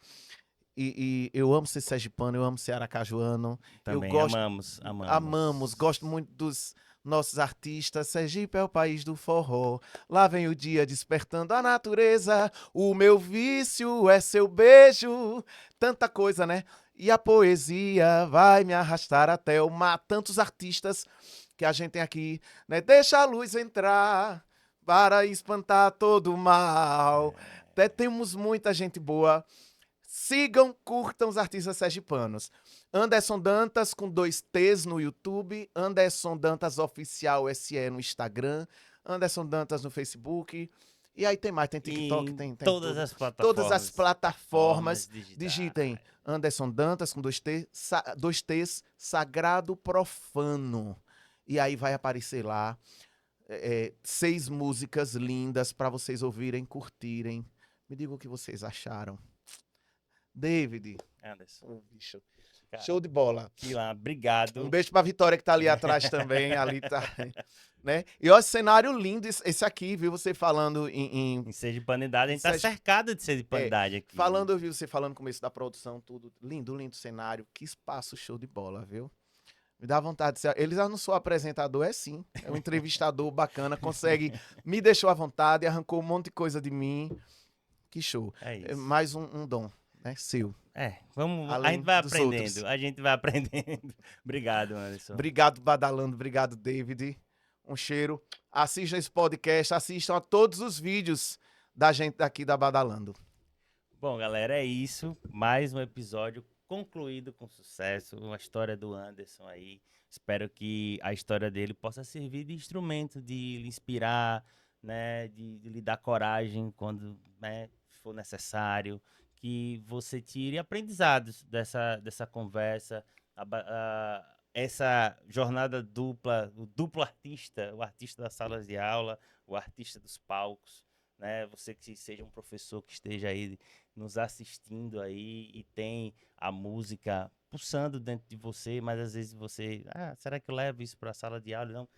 S3: E eu amo ser sergipano, eu amo ser aracajuano.
S2: Também
S3: eu gosto,
S2: amamos.
S3: amamos, gosto muito dos nossos artistas. Sergipe é o país do forró. Lá vem o dia despertando a natureza. O meu vício é seu beijo. Tanta coisa, né? E a poesia vai me arrastar até o mar. Tantos artistas que a gente tem aqui, né? Deixa a luz entrar para espantar todo o mal. Até temos muita gente boa. Sigam, curtam os artistas sergipanos. Anderson Dantas com 2 T's no YouTube, Anderson Dantas Oficial SE no Instagram, Anderson Dantas no Facebook. E aí tem mais, tem TikTok,
S2: Em
S3: tem
S2: todas
S3: tudo.
S2: as plataformas.
S3: Todas as plataformas.
S2: digitais.
S3: Digitem Anderson Dantas com 2 T's, Sagrado Profano. E aí vai aparecer lá 6 músicas lindas para vocês ouvirem, curtirem. Me digam o que vocês acharam. David,
S2: Anderson.
S3: bicho.
S2: Cara,
S3: Show de bola.
S2: que lá, obrigado.
S3: Um beijo pra Vitória que tá ali atrás também, ali tá, né? E olha, cenário lindo esse aqui, viu? Você falando
S2: Em Sergipanidade, a gente tá
S3: Sergi-
S2: cercado de Sergipanidade aqui.
S3: falando, eu vi você falando no começo da produção, tudo lindo, lindo cenário. Que espaço show de bola, viu? Me dá vontade de ser. Eles não sou apresentador, é sim. É um entrevistador bacana, consegue. Me deixou à vontade, arrancou um monte de coisa de mim. Que show.
S2: É
S3: É
S2: isso.
S3: mais um dom, né? Seu.
S2: Vamos, a
S3: Além
S2: gente vai
S3: dos
S2: aprendendo,
S3: outros.
S2: a gente vai aprendendo. Obrigado, Anderson.
S3: Obrigado, Badalando. Obrigado, David. Um cheiro. Assistam esse podcast, assistam a todos os vídeos da gente daqui da Badalando.
S2: Bom, galera, é isso. Mais um episódio concluído com sucesso. Uma história do Anderson aí. Espero que a história dele possa servir de instrumento, de lhe inspirar, né? De lhe dar coragem quando, né, for necessário. Que você tire aprendizados dessa conversa, essa jornada dupla, o duplo artista, o artista das salas de aula, o artista dos palcos, né? Você que seja um professor que esteja aí nos assistindo aí e tem a música pulsando dentro de você, mas às vezes você, será que eu levo isso para a sala de aula? Não,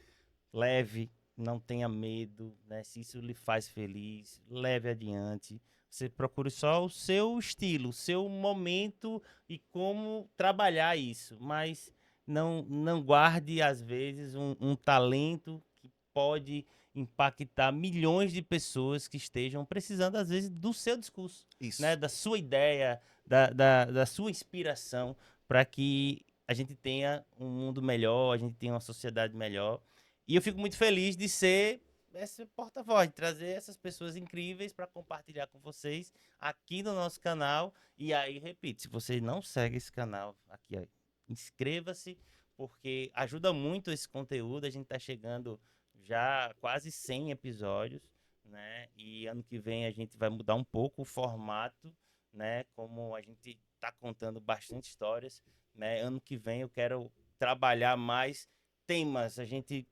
S2: leve, não tenha medo, né? Se isso lhe faz feliz, leve adiante. Você procure só o seu estilo, o seu momento e como trabalhar isso, mas não guarde, às vezes, um talento que pode impactar milhões de pessoas que estejam precisando, às vezes, do seu discurso,
S3: Isso.
S2: né? Da sua ideia, da sua inspiração, para que a gente tenha um mundo melhor, a gente tenha uma sociedade melhor. E eu fico muito feliz de ser esse porta-voz, de trazer essas pessoas incríveis para compartilhar com vocês aqui no nosso canal. E aí, repito, se você não segue esse canal aqui, ó, inscreva-se, porque ajuda muito esse conteúdo. A gente está chegando já a quase 100 episódios, né? E ano que vem a gente vai mudar um pouco o formato, né? Como a gente está contando bastante histórias, né? Ano que vem eu quero trabalhar mais temas, a gente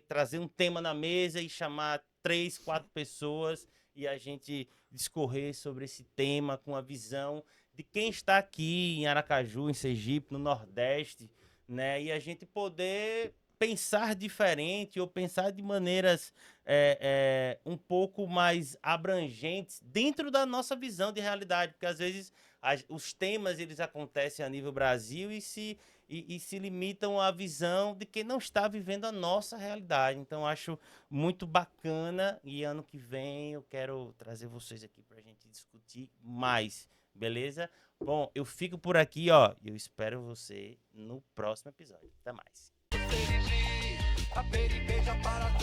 S2: trazer um tema na mesa e chamar 3, 4 pessoas e a gente discorrer sobre esse tema com a visão de quem está aqui em Aracaju, em Sergipe, no Nordeste, né? E a gente poder pensar diferente ou pensar de maneiras um pouco mais abrangentes dentro da nossa visão de realidade, porque às vezes os temas eles acontecem a nível Brasil e se limitam à visão de quem não está vivendo a nossa realidade. Então, acho muito bacana e ano que vem eu quero trazer vocês aqui para a gente discutir mais, beleza? Bom, eu fico por aqui, ó, e eu espero você no próximo episódio. Até mais.
S1: Dirigir a peripeja para